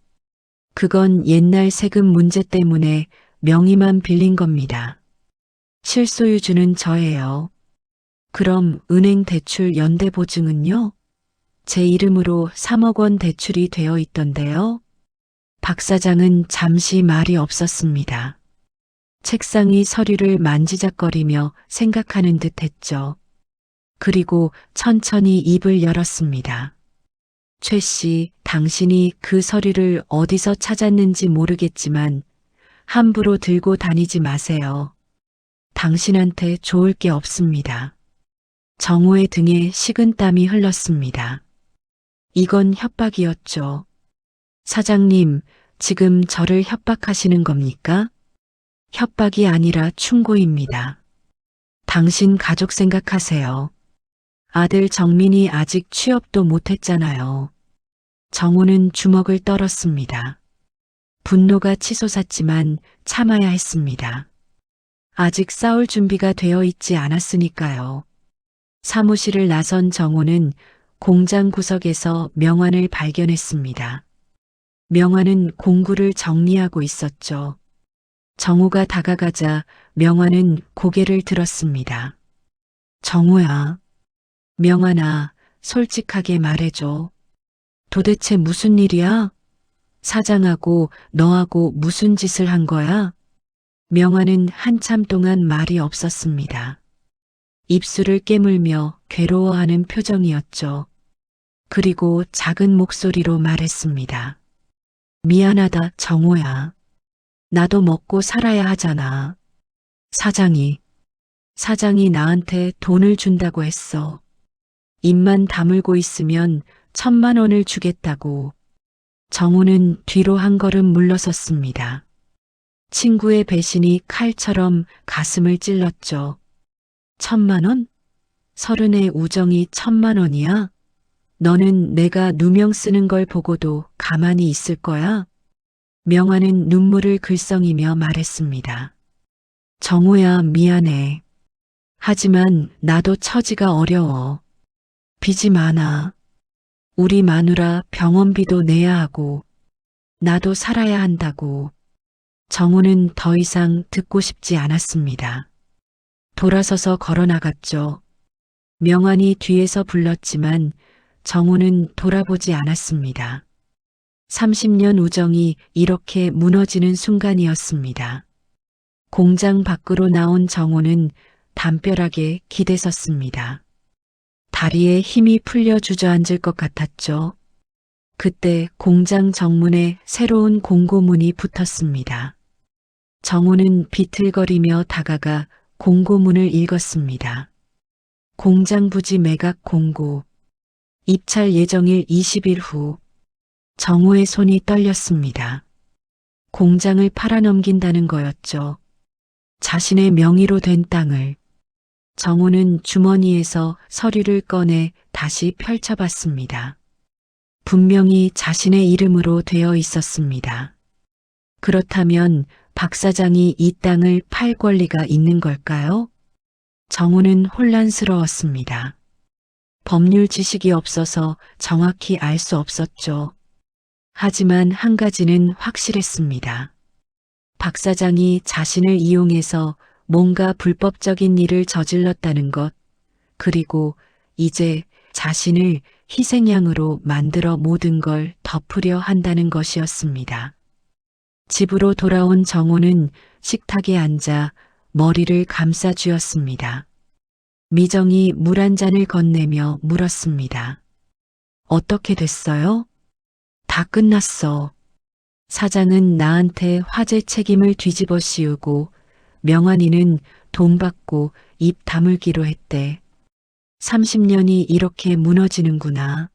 그건 옛날 세금 문제 때문에 명의만 빌린 겁니다. 실소유주는 저예요. 그럼 은행 대출 연대 보증은요? 제 이름으로 3억 원 대출이 되어 있던데요. 박 사장은 잠시 말이 없었습니다. 책상 위 서류를 만지작거리며 생각하는 듯 했죠. 그리고 천천히 입을 열었습니다. 최 씨, 당신이 그 서류를 어디서 찾았는지 모르겠지만 함부로 들고 다니지 마세요. 당신한테 좋을 게 없습니다. 정우의 등에 식은땀이 흘렀습니다. 이건 협박이었죠. 사장님, 지금 저를 협박하시는 겁니까? 협박이 아니라 충고입니다. 당신 가족 생각하세요. 아들 정민이 아직 취업도 못했잖아요. 정우는 주먹을 떨었습니다. 분노가 치솟았지만 참아야 했습니다. 아직 싸울 준비가 되어 있지 않았으니까요. 사무실을 나선 정우는 공장 구석에서 명환을 발견했습니다. 명환은 공구를 정리하고 있었죠. 정우가 다가가자 명환은 고개를 들었습니다. 정우야, 명환아, 솔직하게 말해줘. 도대체 무슨 일이야? 사장하고 너하고 무슨 짓을 한 거야? 명환은 한참 동안 말이 없었습니다. 입술을 깨물며 괴로워하는 표정이었죠. 그리고 작은 목소리로 말했습니다. 미안하다, 정우야. 나도 먹고 살아야 하잖아. 사장이 나한테 돈을 준다고 했어. 입만 다물고 있으면 1,000만 원을 주겠다고. 정우는 뒤로 한 걸음 물러섰습니다. 친구의 배신이 칼처럼 가슴을 찔렀죠. 1,000만 원? 서른의 우정이 1,000만 원이야? 너는 내가 누명 쓰는 걸 보고도 가만히 있을 거야? 명환은 눈물을 글썽이며 말했습니다. 정우야, 미안해. 하지만 나도 처지가 어려워. 빚이 많아. 우리 마누라 병원비도 내야 하고 나도 살아야 한다고. 정우는 더 이상 듣고 싶지 않았습니다. 돌아서서 걸어 나갔죠. 명환이 뒤에서 불렀지만 정우는 돌아보지 않았습니다. 30년 우정이 이렇게 무너지는 순간이었습니다. 공장 밖으로 나온 정우는 담벼락에 기대섰습니다. 다리에 힘이 풀려 주저앉을 것 같았죠. 그때 공장 정문에 새로운 공고문이 붙었습니다. 정호는 비틀거리며 다가가 공고문을 읽었습니다. 공장 부지 매각 공고. 입찰 예정일 20일 후. 정호의 손이 떨렸습니다. 공장을 팔아넘긴다는 거였죠. 자신의 명의로 된 땅을. 정호는 주머니에서 서류를 꺼내 다시 펼쳐봤습니다. 분명히 자신의 이름으로 되어 있었습니다. 그렇다면 박 사장이 이 땅을 팔 권리가 있는 걸까요? 정호는 혼란스러웠습니다. 법률 지식이 없어서 정확히 알 수 없었죠. 하지만 한 가지는 확실했습니다. 박 사장이 자신을 이용해서 뭔가 불법적인 일을 저질렀다는 것, 그리고 이제 자신을 희생양으로 만들어 모든 걸 덮으려 한다는 것이었습니다. 집으로 돌아온 정호는 식탁에 앉아 머리를 감싸 쥐었습니다. 미정이 물 한 잔을 건네며 물었습니다. 어떻게 됐어요? 다 끝났어. 사장은 나한테 화재 책임을 뒤집어 씌우고 명환이는 돈 받고 입 다물기로 했대. 30년이 이렇게 무너지는구나.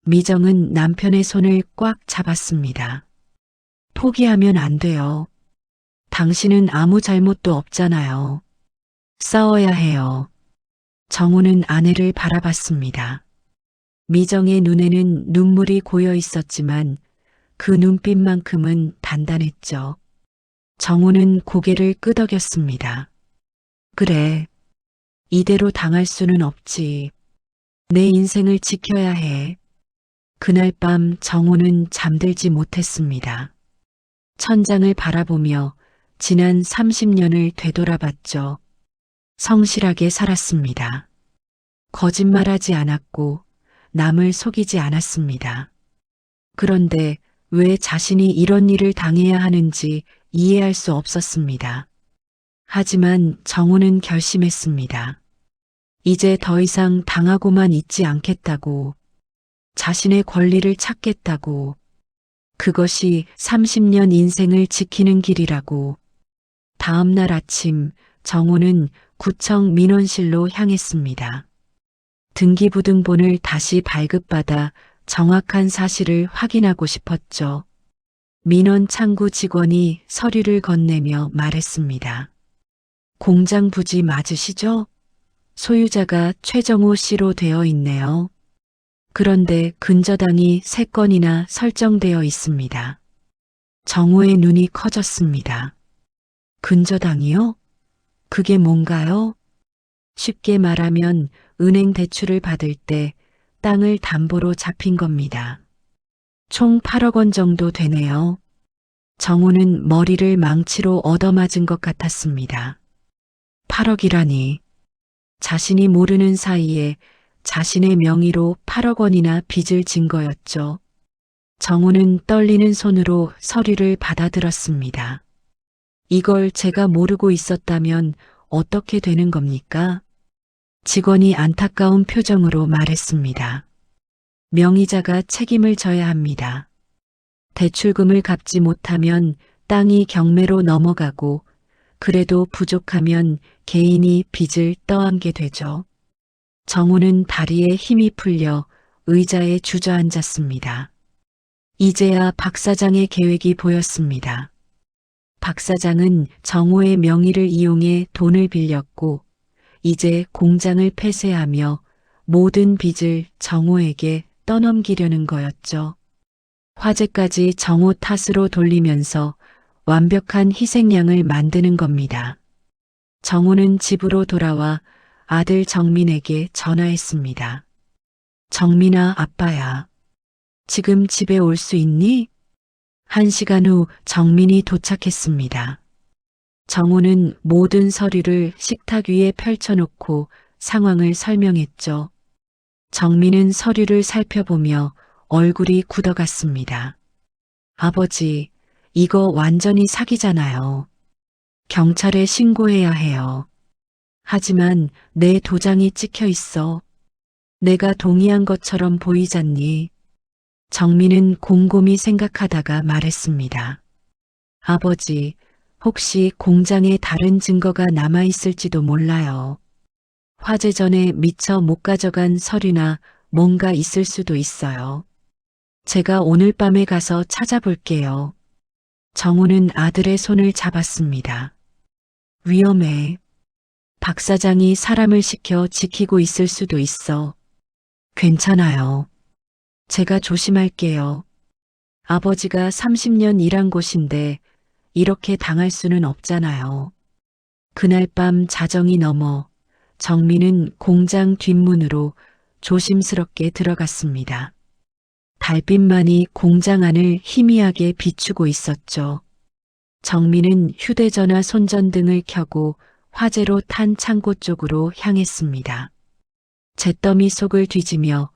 미정은 남편의 손을 꽉 잡았습니다. 포기하면 안 돼요. 당신은 아무 잘못도 없잖아요. 싸워야 해요. 정호는 아내를 바라봤습니다. 미정의 눈에는 눈물이 고여 있었지만 그 눈빛만큼은 단단했죠. 정호는 고개를 끄덕였습니다. 그래. 이대로 당할 수는 없지. 내 인생을 지켜야 해. 그날 밤 정호는 잠들지 못했습니다. 천장을 바라보며 지난 30년을 되돌아봤죠. 성실하게 살았습니다. 거짓말하지 않았고 남을 속이지 않았습니다. 그런데 왜 자신이 이런 일을 당해야 하는지 이해할 수 없었습니다. 하지만 정호는 결심했습니다. 이제 더 이상 당하고만 있지 않겠다고, 자신의 권리를 찾겠다고, 그것이 30년 인생을 지키는 길이라고. 다음 날 아침 정호는 구청 민원실로 향했습니다. 등기부등본을 다시 발급받아 정확한 사실을 확인하고 싶었죠. 민원 창구 직원이 서류를 건네며 말했습니다. 공장 부지 맞으시죠? 소유자가 최정호 씨로 되어 있네요. 그런데 근저당이 3건이나 설정되어 있습니다. 정호의 눈이 커졌습니다. 근저당이요? 그게 뭔가요? 쉽게 말하면 은행 대출을 받을 때 땅을 담보로 잡힌 겁니다. 총 8억 원 정도 되네요. 정호는 머리를 망치로 얻어맞은 것 같았습니다. 8억이라니. 자신이 모르는 사이에 자신의 명의로 8억 원이나 빚을 진 거였죠. 정호는 떨리는 손으로 서류를 받아들었습니다. 이걸 제가 모르고 있었다면 어떻게 되는 겁니까? 직원이 안타까운 표정으로 말했습니다. 명의자가 책임을 져야 합니다. 대출금을 갚지 못하면 땅이 경매로 넘어가고 그래도 부족하면 개인이 빚을 떠안게 되죠. 정호는 다리에 힘이 풀려 의자에 주저앉았습니다. 이제야 박 사장의 계획이 보였습니다. 박 사장은 정호의 명의를 이용해 돈을 빌렸고 이제 공장을 폐쇄하며 모든 빚을 정호에게 떠넘기려는 거였죠. 화재까지 정호 탓으로 돌리면서 완벽한 희생양을 만드는 겁니다. 정호는 집으로 돌아와 아들 정민에게 전화했습니다. 정민아, 아빠야. 지금 집에 올 수 있니? 1시간 후 정민이 도착했습니다. 정호는 모든 서류를 식탁 위에 펼쳐놓고 상황을 설명했죠. 정민은 서류를 살펴보며 얼굴이 굳어갔습니다. 아버지, 이거 완전히 사기잖아요. 경찰에 신고해야 해요. 하지만 내 도장이 찍혀 있어. 내가 동의한 것처럼 보이잖니. 정민은 곰곰이 생각하다가 말했습니다. 아버지, 혹시 공장에 다른 증거가 남아있을지도 몰라요. 화재 전에 미처 못 가져간 서류나 뭔가 있을 수도 있어요. 제가 오늘 밤에 가서 찾아볼게요. 정우는 아들의 손을 잡았습니다. 위험해. 박 사장이 사람을 시켜 지키고 있을 수도 있어. 괜찮아요. 제가 조심할게요. 아버지가 30년 일한 곳인데 이렇게 당할 수는 없잖아요. 그날 밤 자정이 넘어 정민은 공장 뒷문으로 조심스럽게 들어갔습니다. 달빛만이 공장 안을 희미하게 비추고 있었죠. 정민은 휴대전화 손전등을 켜고 화재로 탄 창고 쪽으로 향했습니다. 잿더미 속을 뒤지며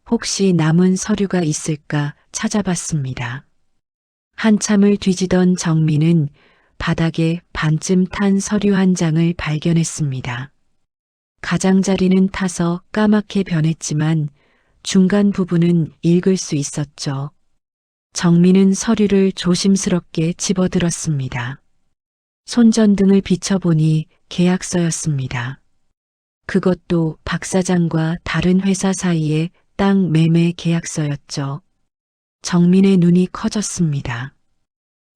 혹시 남은 서류가 있을까 찾아봤습니다. 한참을 뒤지던 정민은 바닥에 반쯤 탄 서류 한 장을 발견했습니다. 가장자리는 타서 까맣게 변했지만 중간 부분은 읽을 수 있었죠. 정민은 서류를 조심스럽게 집어들었습니다. 손전등을 비춰보니 계약서였습니다. 그것도 박 사장과 다른 회사 사이의 땅 매매 계약서였죠. 정민의 눈이 커졌습니다.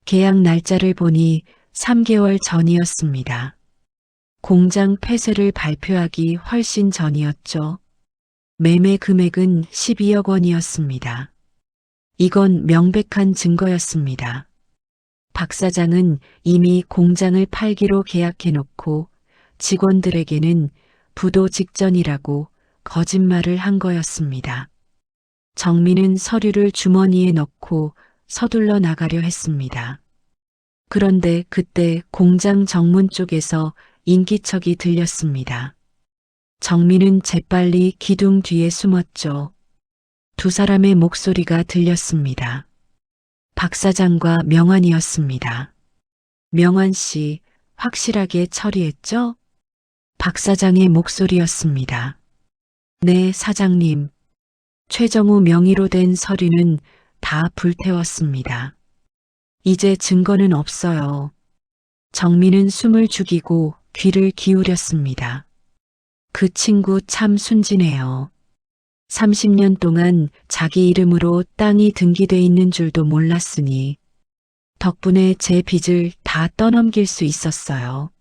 계약 날짜를 보니 3개월 전이었습니다. 공장 폐쇄를 발표하기 훨씬 전이었죠. 매매 금액은 12억 원이었습니다. 이건 명백한 증거였습니다. 박 사장은 이미 공장을 팔기로 계약해놓고 직원들에게는 부도 직전이라고 거짓말을 한 거였습니다. 정민은 서류를 주머니에 넣고 서둘러 나가려 했습니다. 그런데 그때 공장 정문 쪽에서 인기척이 들렸습니다. 정민은 재빨리 기둥 뒤에 숨었죠. 두 사람의 목소리가 들렸습니다. 박 사장과 명환이었습니다. 명환 씨, 확실하게 처리했죠? 박 사장의 목소리였습니다. 네, 사장님. 최정우 명의로 된 서류는 다 불태웠습니다. 이제 증거는 없어요. 정민은 숨을 죽이고 귀를 기울였습니다. 그 친구 참 순진해요. 30년 동안 자기 이름으로 땅이 등기돼 있는 줄도 몰랐으니 덕분에 제 빚을 다 떠넘길 수 있었어요.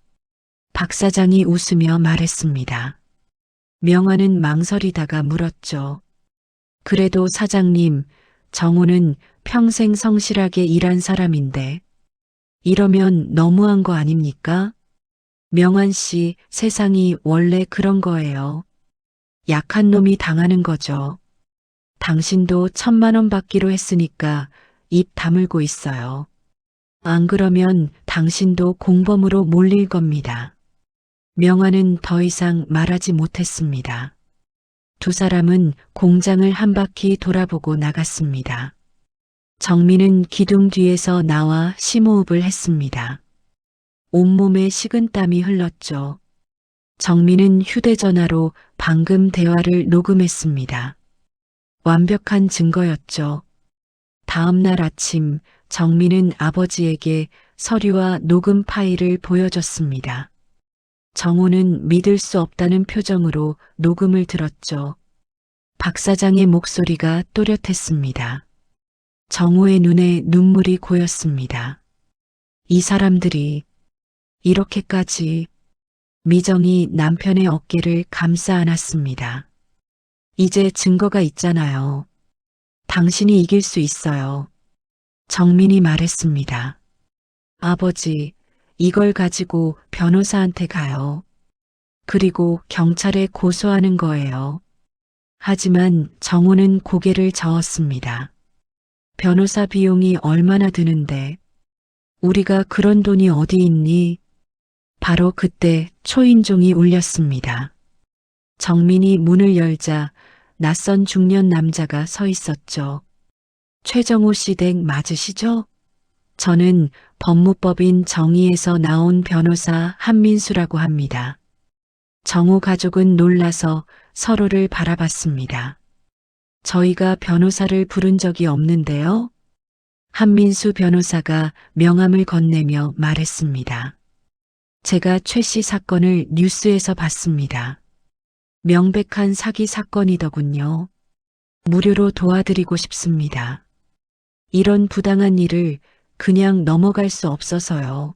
박 사장이 웃으며 말했습니다. 명환은 망설이다가 물었죠. 그래도 사장님, 정우는 평생 성실하게 일한 사람인데 이러면 너무한 거 아닙니까? 명환 씨, 세상이 원래 그런 거예요. 약한 놈이 당하는 거죠. 당신도 1,000만 원 받기로 했으니까 입 다물고 있어요. 안 그러면 당신도 공범으로 몰릴 겁니다. 명환은 더 이상 말하지 못했습니다. 두 사람은 공장을 한 바퀴 돌아보고 나갔습니다. 정민은 기둥 뒤에서 나와 심호흡을 했습니다. 온몸에 식은땀이 흘렀죠. 정민은 휴대전화로 방금 대화를 녹음했습니다. 완벽한 증거였죠. 다음 날 아침 정민은 아버지에게 서류와 녹음 파일을 보여줬습니다. 정우는 믿을 수 없다는 표정으로 녹음을 들었죠. 박 사장의 목소리가 또렷했습니다. 정우의 눈에 눈물이 고였습니다. 이 사람들이 이렇게까지. 미정이 남편의 어깨를 감싸 안았습니다. 이제 증거가 있잖아요. 당신이 이길 수 있어요. 정민이 말했습니다. 아버지, 이걸 가지고 변호사한테 가요. 그리고 경찰에 고소하는 거예요. 하지만 정우는 고개를 저었습니다. 변호사 비용이 얼마나 드는데 우리가 그런 돈이 어디 있니? 바로 그때 초인종이 울렸습니다. 정민이 문을 열자 낯선 중년 남자가 서 있었죠. 최정우 씨 댁 맞으시죠? 저는 법무법인 정의에서 나온 변호사 한민수라고 합니다. 정우 가족은 놀라서 서로를 바라봤습니다. 저희가 변호사를 부른 적이 없는데요. 한민수 변호사가 명함을 건네며 말했습니다. 제가 최 씨 사건을 뉴스에서 봤습니다. 명백한 사기 사건이더군요. 무료로 도와드리고 싶습니다. 이런 부당한 일을 그냥 넘어갈 수 없어서요.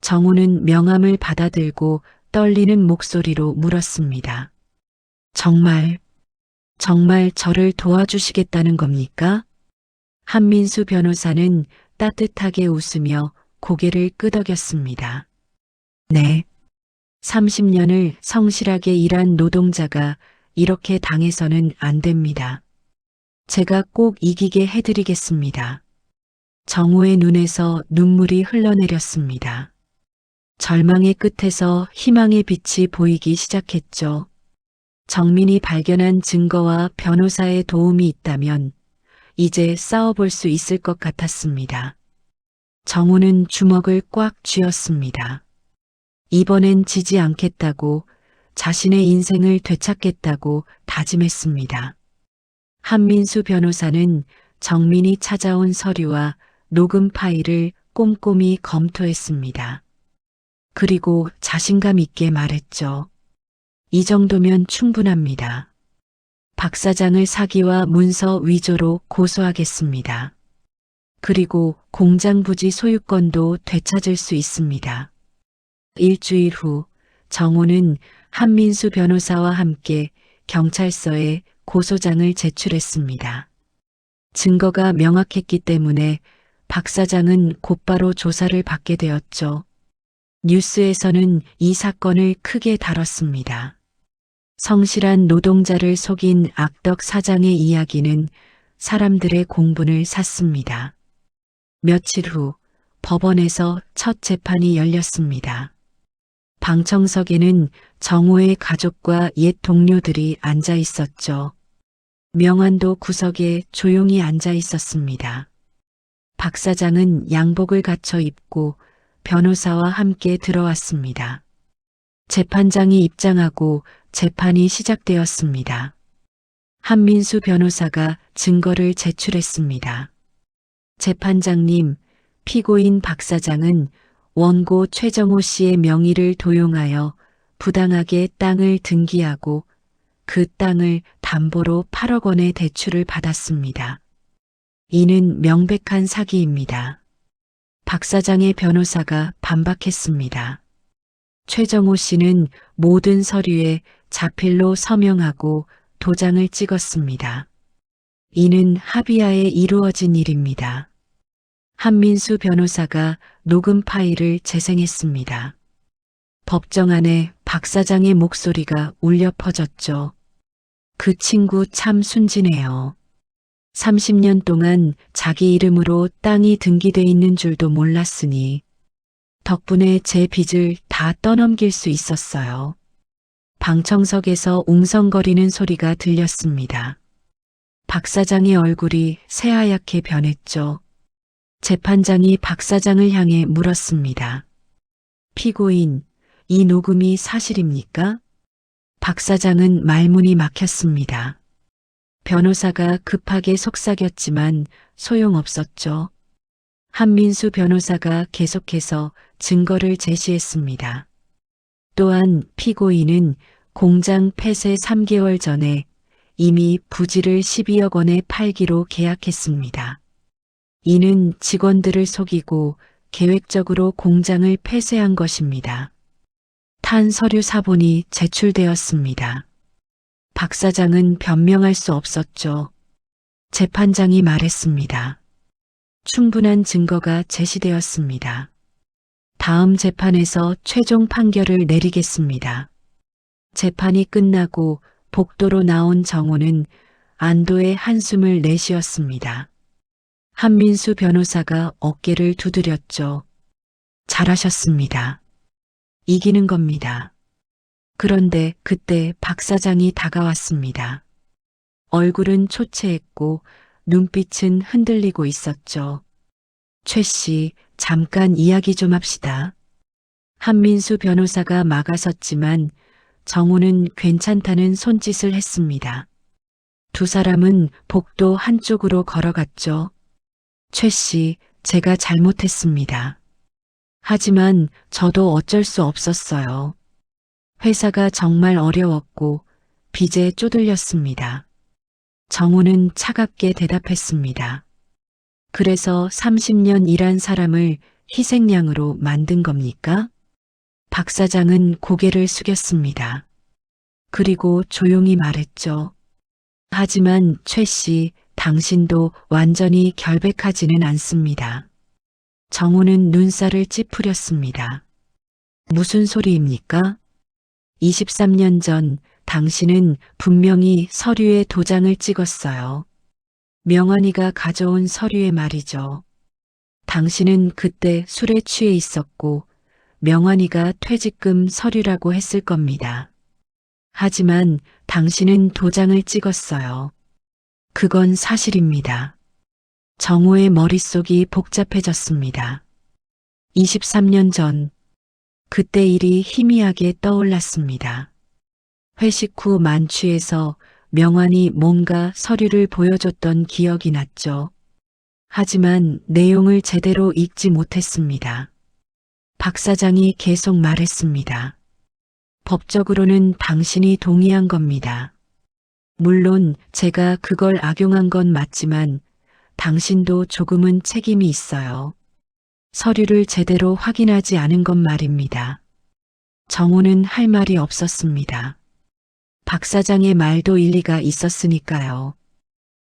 정우는 명함을 받아들고 떨리는 목소리로 물었습니다. 정말 저를 도와주시겠다는 겁니까? 한민수 변호사는 따뜻하게 웃으며 고개를 끄덕였습니다. 네. 30년을 성실하게 일한 노동자가 이렇게 당해서는 안 됩니다. 제가 꼭 이기게 해드리겠습니다. 정우의 눈에서 눈물이 흘러내렸습니다. 절망의 끝에서 희망의 빛이 보이기 시작했죠. 정민이 발견한 증거와 변호사의 도움이 있다면 이제 싸워볼 수 있을 것 같았습니다. 정우는 주먹을 꽉 쥐었습니다. 이번엔 지지 않겠다고, 자신의 인생을 되찾겠다고 다짐했습니다. 한민수 변호사는 정민이 찾아온 서류와 녹음 파일을 꼼꼼히 검토했습니다. 그리고 자신감 있게 말했죠. 이 정도면 충분합니다. 박 사장을 사기와 문서 위조로 고소하겠습니다. 그리고 공장 부지 소유권도 되찾을 수 있습니다. 일주일 후 정우는 한민수 변호사와 함께 경찰서에 고소장을 제출했습니다. 증거가 명확했기 때문에 박 사장은 곧바로 조사를 받게 되었죠. 뉴스에서는 이 사건을 크게 다뤘습니다. 성실한 노동자를 속인 악덕 사장의 이야기는 사람들의 공분을 샀습니다. 며칠 후 법원에서 첫 재판이 열렸습니다. 방청석에는 정우의 가족과 옛 동료들이 앉아 있었죠. 명환도 구석에 조용히 앉아 있었습니다. 박 사장은 양복을 갖춰 입고 변호사와 함께 들어왔습니다. 재판장이 입장하고 재판이 시작되었습니다. 한민수 변호사가 증거를 제출했습니다. 재판장님, 피고인 박 사장은 원고 최정호 씨의 명의를 도용하여 부당하게 땅을 등기하고 그 땅을 담보로 8억 원의 대출을 받았습니다. 이는 명백한 사기입니다. 박 사장의 변호사가 반박했습니다. 최정호 씨는 모든 서류에 자필로 서명하고 도장을 찍었습니다. 이는 합의하에 이루어진 일입니다. 한민수 변호사가 녹음 파일을 재생했습니다. 법정 안에 박 사장의 목소리가 울려 퍼졌죠. 그 친구 참 순진해요. 30년 동안 자기 이름으로 땅이 등기돼 있는 줄도 몰랐으니 덕분에 제 빚을 다 떠넘길 수 있었어요. 방청석에서 웅성거리는 소리가 들렸습니다. 박 사장의 얼굴이 새하얗게 변했죠. 재판장이 박 사장을 향해 물었습니다. 피고인, 이 녹음이 사실입니까? 박 사장은 말문이 막혔습니다. 변호사가 급하게 속삭였지만 소용없었죠. 한민수 변호사가 계속해서 증거를 제시했습니다. 또한 피고인은 공장 폐쇄 3개월 전에 이미 부지를 12억 원에 팔기로 계약했습니다. 이는 직원들을 속이고 계획적으로 공장을 폐쇄한 것입니다. 탄 서류 사본이 제출되었습니다. 박 사장은 변명할 수 없었죠. 재판장이 말했습니다. 충분한 증거가 제시되었습니다. 다음 재판에서 최종 판결을 내리겠습니다. 재판이 끝나고 복도로 나온 정호는 안도의 한숨을 내쉬었습니다. 한민수 변호사가 어깨를 두드렸죠. 잘하셨습니다. 이기는 겁니다. 그런데 그때 박 사장이 다가왔습니다. 얼굴은 초췌했고 눈빛은 흔들리고 있었죠. 최 씨, 잠깐 이야기 좀 합시다. 한민수 변호사가 막아섰지만 정우는 괜찮다는 손짓을 했습니다. 두 사람은 복도 한쪽으로 걸어갔죠. 최 씨, 제가 잘못했습니다. 하지만 저도 어쩔 수 없었어요. 회사가 정말 어려웠고 빚에 쪼들렸습니다. 정우는 차갑게 대답했습니다. 그래서 30년 일한 사람을 희생양으로 만든 겁니까? 박 사장은 고개를 숙였습니다. 그리고 조용히 말했죠. 하지만 최 씨, 당신도 완전히 결백하지는 않습니다. 정우는 눈살을 찌푸렸습니다. 무슨 소리입니까? 23년 전 당신은 분명히 서류에 도장을 찍었어요. 명환이가 가져온 서류에 말이죠. 당신은 그때 술에 취해 있었고 명환이가 퇴직금 서류라고 했을 겁니다. 하지만 당신은 도장을 찍었어요. 그건 사실입니다. 정우의 머릿속이 복잡해졌습니다. 23년 전, 그때 일이 희미하게 떠올랐습니다. 회식 후 만취해서 명환이 뭔가 서류를 보여줬던 기억이 났죠. 하지만 내용을 제대로 읽지 못했습니다. 박 사장이 계속 말했습니다. 법적으로는 당신이 동의한 겁니다. 물론 제가 그걸 악용한 건 맞지만 당신도 조금은 책임이 있어요. 서류를 제대로 확인하지 않은 것 말입니다. 정우는 할 말이 없었습니다. 박 사장의 말도 일리가 있었으니까요.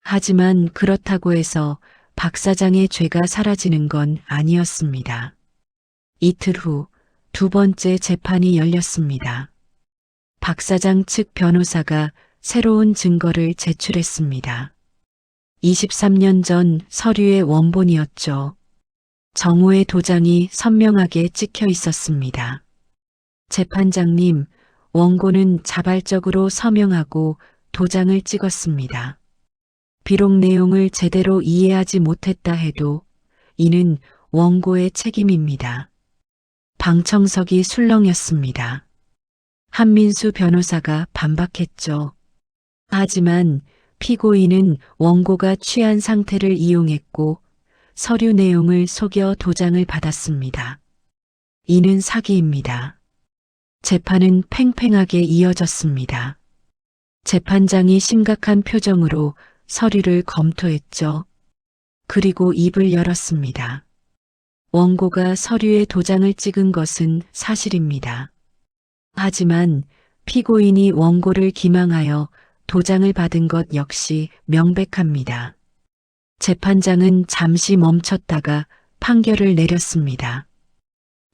하지만 그렇다고 해서 박 사장의 죄가 사라지는 건 아니었습니다. 이틀 후 두 번째 재판이 열렸습니다. 박 사장 측 변호사가 새로운 증거를 제출했습니다. 23년 전 서류의 원본이었죠. 정우의 도장이 선명하게 찍혀 있었습니다. 재판장님, 원고는 자발적으로 서명하고 도장을 찍었습니다. 비록 내용을 제대로 이해하지 못했다 해도 이는 원고의 책임입니다. 방청석이 술렁였습니다. 한민수 변호사가 반박했죠. 하지만 피고인은 원고가 취한 상태를 이용했고 서류 내용을 속여 도장을 받았습니다. 이는 사기입니다. 재판은 팽팽하게 이어졌습니다. 재판장이 심각한 표정으로 서류를 검토했죠. 그리고 입을 열었습니다. 원고가 서류에 도장을 찍은 것은 사실입니다. 하지만 피고인이 원고를 기망하여 도장을 받은 것 역시 명백합니다. 재판장은 잠시 멈췄다가 판결을 내렸습니다.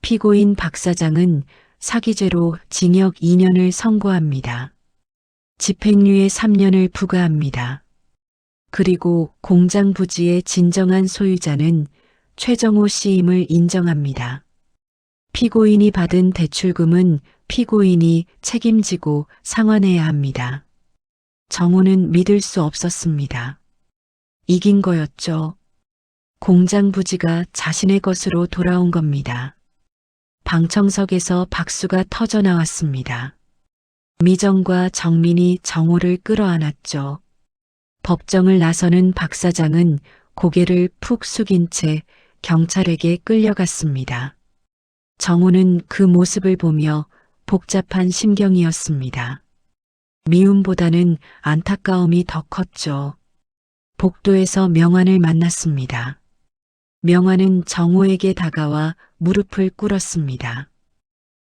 피고인 박 사장은 사기죄로 징역 2년을 선고합니다. 집행유예 3년을 부과합니다. 그리고 공장 부지의 진정한 소유자는 최정호 씨임을 인정합니다. 피고인이 받은 대출금은 피고인이 책임지고 상환해야 합니다. 정우는 믿을 수 없었습니다. 이긴 거였죠. 공장 부지가 자신의 것으로 돌아온 겁니다. 방청석에서 박수가 터져 나왔습니다. 미정과 정민이 정우를 끌어안았죠. 법정을 나서는 박 사장은 고개를 푹 숙인 채 경찰에게 끌려갔습니다. 정우는 그 모습을 보며 복잡한 심경이었습니다. 미움보다는 안타까움이 더 컸죠. 복도에서 명환을 만났습니다. 명환은 정우에게 다가와 무릎을 꿇었습니다.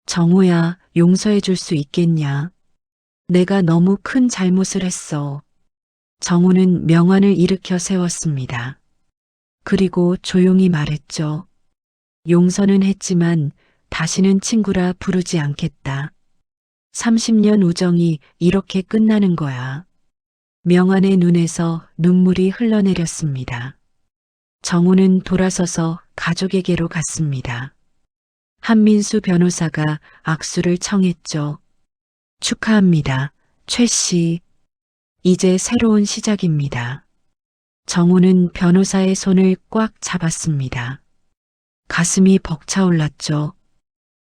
정우야, 용서해 줄 수 있겠냐? 내가 너무 큰 잘못을 했어. 정우는 명환을 일으켜 세웠습니다. 그리고 조용히 말했죠. 용서는 했지만 다시는 친구라 부르지 않겠다. 30년 우정이 이렇게 끝나는 거야. 명환의 눈에서 눈물이 흘러내렸습니다. 정우는 돌아서서 가족에게로 갔습니다. 한민수 변호사가 악수를 청했죠. 축하합니다, 최 씨. 이제 새로운 시작입니다. 정우는 변호사의 손을 꽉 잡았습니다. 가슴이 벅차올랐죠.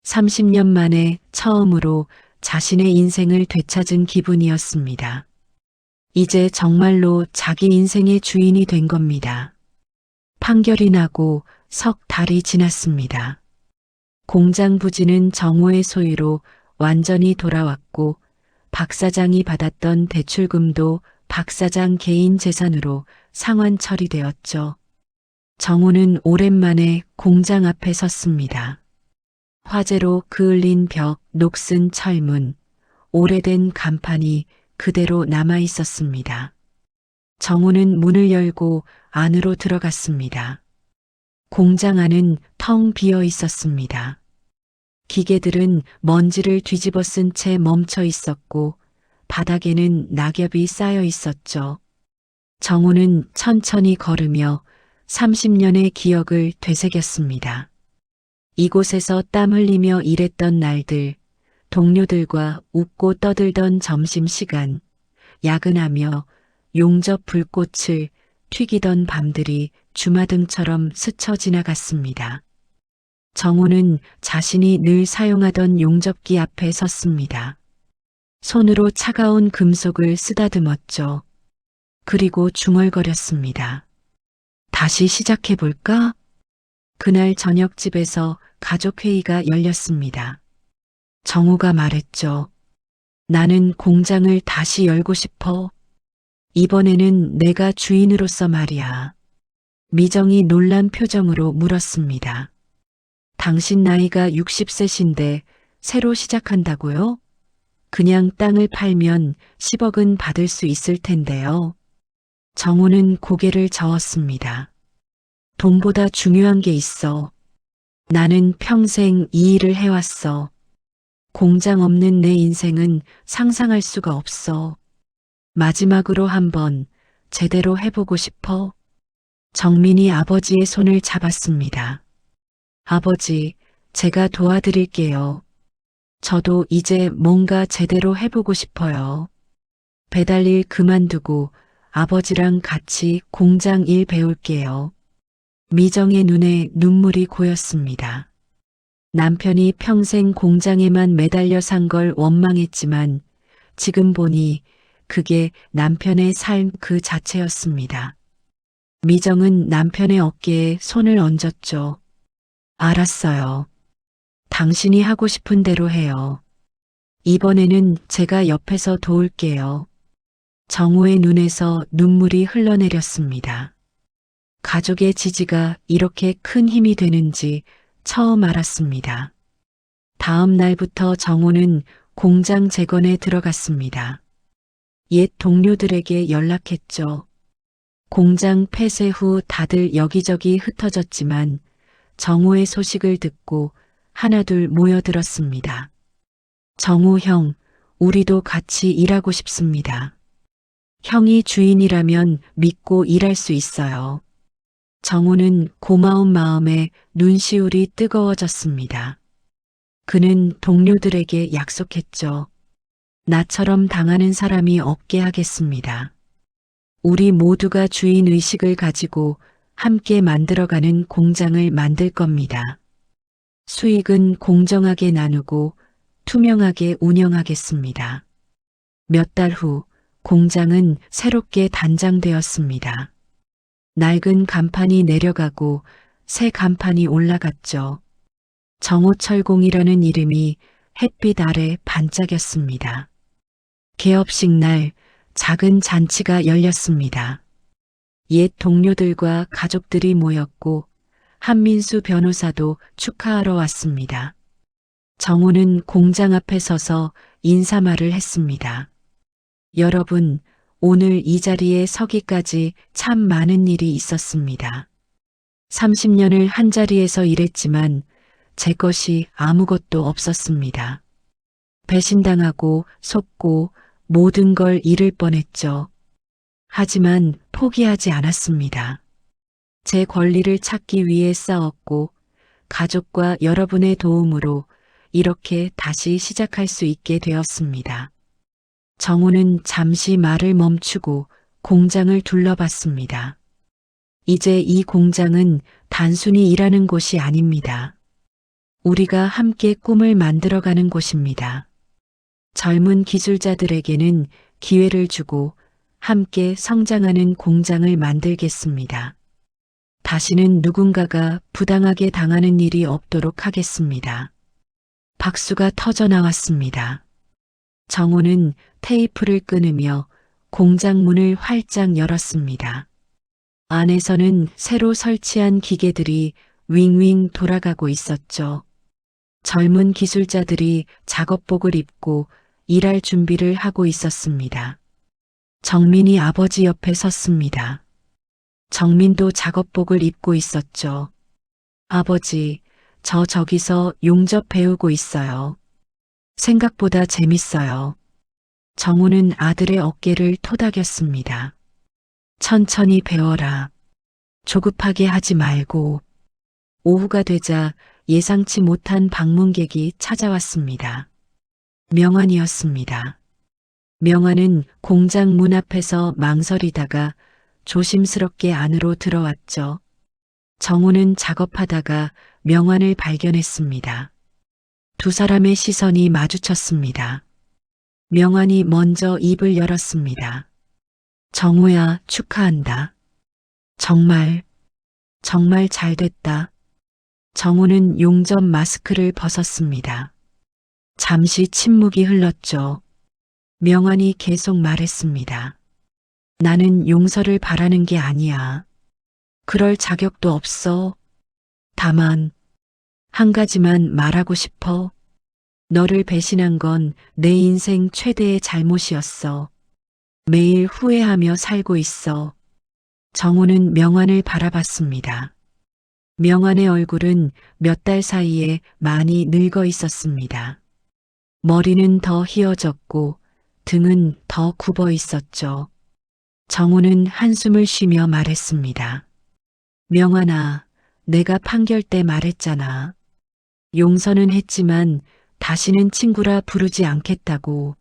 30년 만에 처음으로 자신의 인생을 되찾은 기분이었습니다. 이제 정말로 자기 인생의 주인이 된 겁니다. 판결이 나고 석 달이 지났습니다. 공장 부지는 정호의 소유로 완전히 돌아왔고 박 사장이 받았던 대출금도 박 사장 개인 재산으로 상환 처리되었죠. 정호는 오랜만에 공장 앞에 섰습니다. 화재로 그을린 벽, 녹슨 철문, 오래된 간판이 그대로 남아 있었습니다. 정호는 문을 열고 안으로 들어갔습니다. 공장 안은 텅 비어 있었습니다. 기계들은 먼지를 뒤집어 쓴 채 멈춰 있었고 바닥에는 낙엽이 쌓여 있었죠. 정호는 천천히 걸으며 30년의 기억을 되새겼습니다. 이곳에서 땀 흘리며 일했던 날들, 동료들과 웃고 떠들던 점심시간, 야근하며 용접 불꽃을 튀기던 밤들이 주마등처럼 스쳐 지나갔습니다. 정호는 자신이 늘 사용하던 용접기 앞에 섰습니다. 손으로 차가운 금속을 쓰다듬었죠. 그리고 중얼거렸습니다. 다시 시작해볼까? 그날 저녁 집에서 가족회의가 열렸습니다. 정호가 말했죠. 나는 공장을 다시 열고 싶어. 이번에는 내가 주인으로서 말이야. 미정이 놀란 표정으로 물었습니다. 당신 나이가 60세신데 새로 시작한다고요? 그냥 땅을 팔면 10억은 받을 수 있을 텐데요. 정호는 고개를 저었습니다. 돈보다 중요한 게 있어. 나는 평생 이 일을 해왔어. 공장 없는 내 인생은 상상할 수가 없어. 마지막으로 한번 제대로 해보고 싶어. 정민이 아버지의 손을 잡았습니다. 아버지, 제가 도와드릴게요. 저도 이제 뭔가 제대로 해보고 싶어요. 배달일 그만두고 아버지랑 같이 공장 일 배울게요. 미정의 눈에 눈물이 고였습니다. 남편이 평생 공장에만 매달려 산 걸 원망했지만 지금 보니 그게 남편의 삶 그 자체였습니다. 미정은 남편의 어깨에 손을 얹었죠. 알았어요. 당신이 하고 싶은 대로 해요. 이번에는 제가 옆에서 도울게요. 정호의 눈에서 눈물이 흘러내렸습니다. 가족의 지지가 이렇게 큰 힘이 되는지 처음 알았습니다. 다음 날부터 정호는 공장 재건에 들어갔습니다. 옛 동료들에게 연락했죠. 공장 폐쇄 후 다들 여기저기 흩어졌지만 정호의 소식을 듣고 하나둘 모여들었습니다. 정호 형, 우리도 같이 일하고 싶습니다. 형이 주인이라면 믿고 일할 수 있어요. 정호는 고마운 마음에 눈시울이 뜨거워졌습니다. 그는 동료들에게 약속했죠. 나처럼 당하는 사람이 없게 하겠습니다. 우리 모두가 주인 의식을 가지고 함께 만들어가는 공장을 만들 겁니다. 수익은 공정하게 나누고 투명하게 운영하겠습니다. 몇 달 후 공장은 새롭게 단장되었습니다. 낡은 간판이 내려가고 새 간판이 올라갔죠. 정호철공이라는 이름이 햇빛 아래 반짝였습니다. 개업식 날 작은 잔치가 열렸습니다. 옛 동료들과 가족들이 모였고 한민수 변호사도 축하하러 왔습니다. 정호는 공장 앞에 서서 인사말을 했습니다. 여러분, 오늘 이 자리에 서기까지 참 많은 일이 있었습니다. 30년을 한자리에서 일했지만 제 것이 아무것도 없었습니다. 배신당하고 속고 모든 걸 잃을 뻔했죠. 하지만 포기하지 않았습니다. 제 권리를 찾기 위해 싸웠고 가족과 여러분의 도움으로 이렇게 다시 시작할 수 있게 되었습니다. 정호는 잠시 말을 멈추고 공장을 둘러봤습니다. 이제 이 공장은 단순히 일하는 곳이 아닙니다. 우리가 함께 꿈을 만들어가는 곳입니다. 젊은 기술자들에게는 기회를 주고 함께 성장하는 공장을 만들겠습니다. 다시는 누군가가 부당하게 당하는 일이 없도록 하겠습니다. 박수가 터져 나왔습니다. 정호는 테이프를 끊으며 공장 문을 활짝 열었습니다. 안에서는 새로 설치한 기계들이 윙윙 돌아가고 있었죠. 젊은 기술자들이 작업복을 입고 일할 준비를 하고 있었습니다. 정민이 아버지 옆에 섰습니다. 정민도 작업복을 입고 있었죠. 아버지, 저기서 용접 배우고 있어요. 생각보다 재밌어요. 정우는 아들의 어깨를 토닥였습니다. 천천히 배워라. 조급하게 하지 말고. 오후가 되자 예상치 못한 방문객이 찾아왔습니다. 명환이었습니다. 명환은 공장 문 앞에서 망설이다가 조심스럽게 안으로 들어왔죠. 정우는 작업하다가 명환을 발견했습니다. 두 사람의 시선이 마주쳤습니다. 명환이 먼저 입을 열었습니다. 정우야, 축하한다. 정말 잘 됐다. 정우는 용접 마스크를 벗었습니다. 잠시 침묵이 흘렀죠. 명환이 계속 말했습니다. 나는 용서를 바라는 게 아니야. 그럴 자격도 없어. 다만 한 가지만 말하고 싶어. 너를 배신한 건 내 인생 최대의 잘못이었어. 매일 후회하며 살고 있어. 정우는 명환을 바라봤습니다. 명환의 얼굴은 몇 달 사이에 많이 늙어 있었습니다. 머리는 더 휘어졌고 등은 더 굽어 있었죠. 정우는 한숨을 쉬며 말했습니다. 명환아, 내가 판결 때 말했잖아. 용서는 했지만 다시는 친구라 부르지 않겠다고.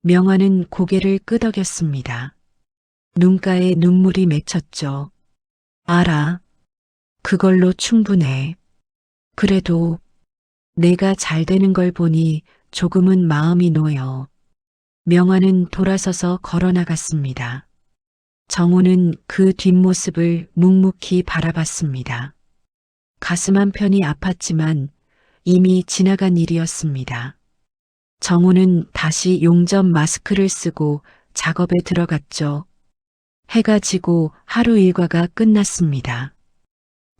명환은 고개를 끄덕였습니다. 눈가에 눈물이 맺혔죠. 알아. 그걸로 충분해. 그래도 내가 잘 되는 걸 보니 조금은 마음이 놓여. 명환은 돌아서서 걸어 나갔습니다. 정우는 그 뒷모습을 묵묵히 바라봤습니다. 가슴 한편이 아팠지만 이미 지나간 일이었습니다. 정우는 다시 용접 마스크를 쓰고 작업에 들어갔죠. 해가 지고 하루 일과가 끝났습니다.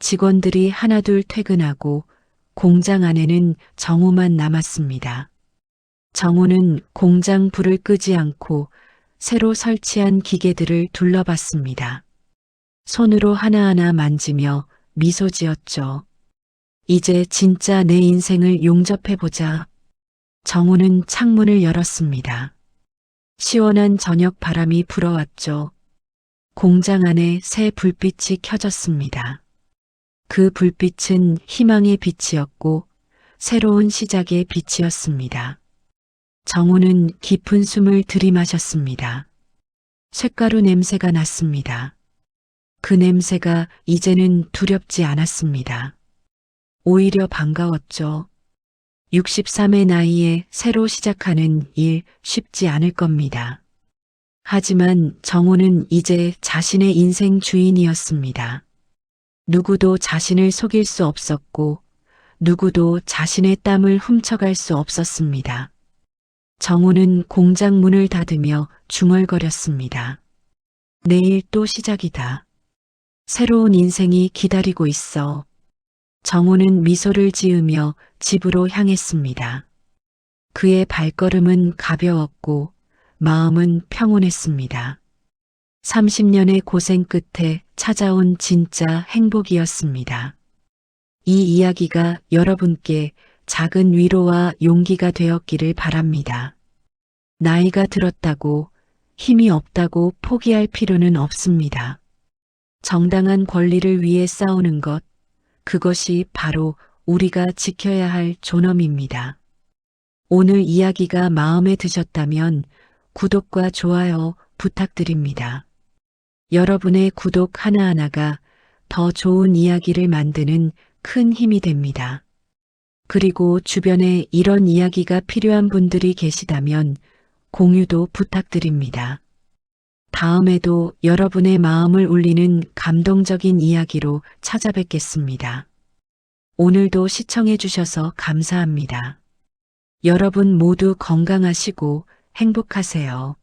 직원들이 하나둘 퇴근하고 공장 안에는 정우만 남았습니다. 정우는 공장 불을 끄지 않고 새로 설치한 기계들을 둘러봤습니다. 손으로 하나하나 만지며 미소 지었죠. 이제 진짜 내 인생을 용접해보자. 정우는 창문을 열었습니다. 시원한 저녁 바람이 불어왔죠. 공장 안에 새 불빛이 켜졌습니다. 그 불빛은 희망의 빛이었고 새로운 시작의 빛이었습니다. 정우는 깊은 숨을 들이마셨습니다. 쇳가루 냄새가 났습니다. 그 냄새가 이제는 두렵지 않았습니다. 오히려 반가웠죠. 63의 나이에 새로 시작하는 일 쉽지 않을 겁니다. 하지만 정우는 이제 자신의 인생 주인이었습니다. 누구도 자신을 속일 수 없었고 누구도 자신의 땀을 훔쳐갈 수 없었습니다. 정우는 공장 문을 닫으며 중얼거렸습니다. 내일 또 시작이다. 새로운 인생이 기다리고 있어. 정우는 미소를 지으며 집으로 향했습니다. 그의 발걸음은 가벼웠고 마음은 평온했습니다. 30년의 고생 끝에 찾아온 진짜 행복이었습니다. 이 이야기가 여러분께 작은 위로와 용기가 되었기를 바랍니다. 나이가 들었다고 힘이 없다고 포기할 필요는 없습니다. 정당한 권리를 위해 싸우는 것, 그것이 바로 우리가 지켜야 할 존엄입니다. 오늘 이야기가 마음에 드셨다면 구독과 좋아요 부탁드립니다. 여러분의 구독 하나하나가 더 좋은 이야기를 만드는 큰 힘이 됩니다. 그리고 주변에 이런 이야기가 필요한 분들이 계시다면 공유도 부탁드립니다. 다음에도 여러분의 마음을 울리는 감동적인 이야기로 찾아뵙겠습니다. 오늘도 시청해 주셔서 감사합니다. 여러분 모두 건강하시고 행복하세요.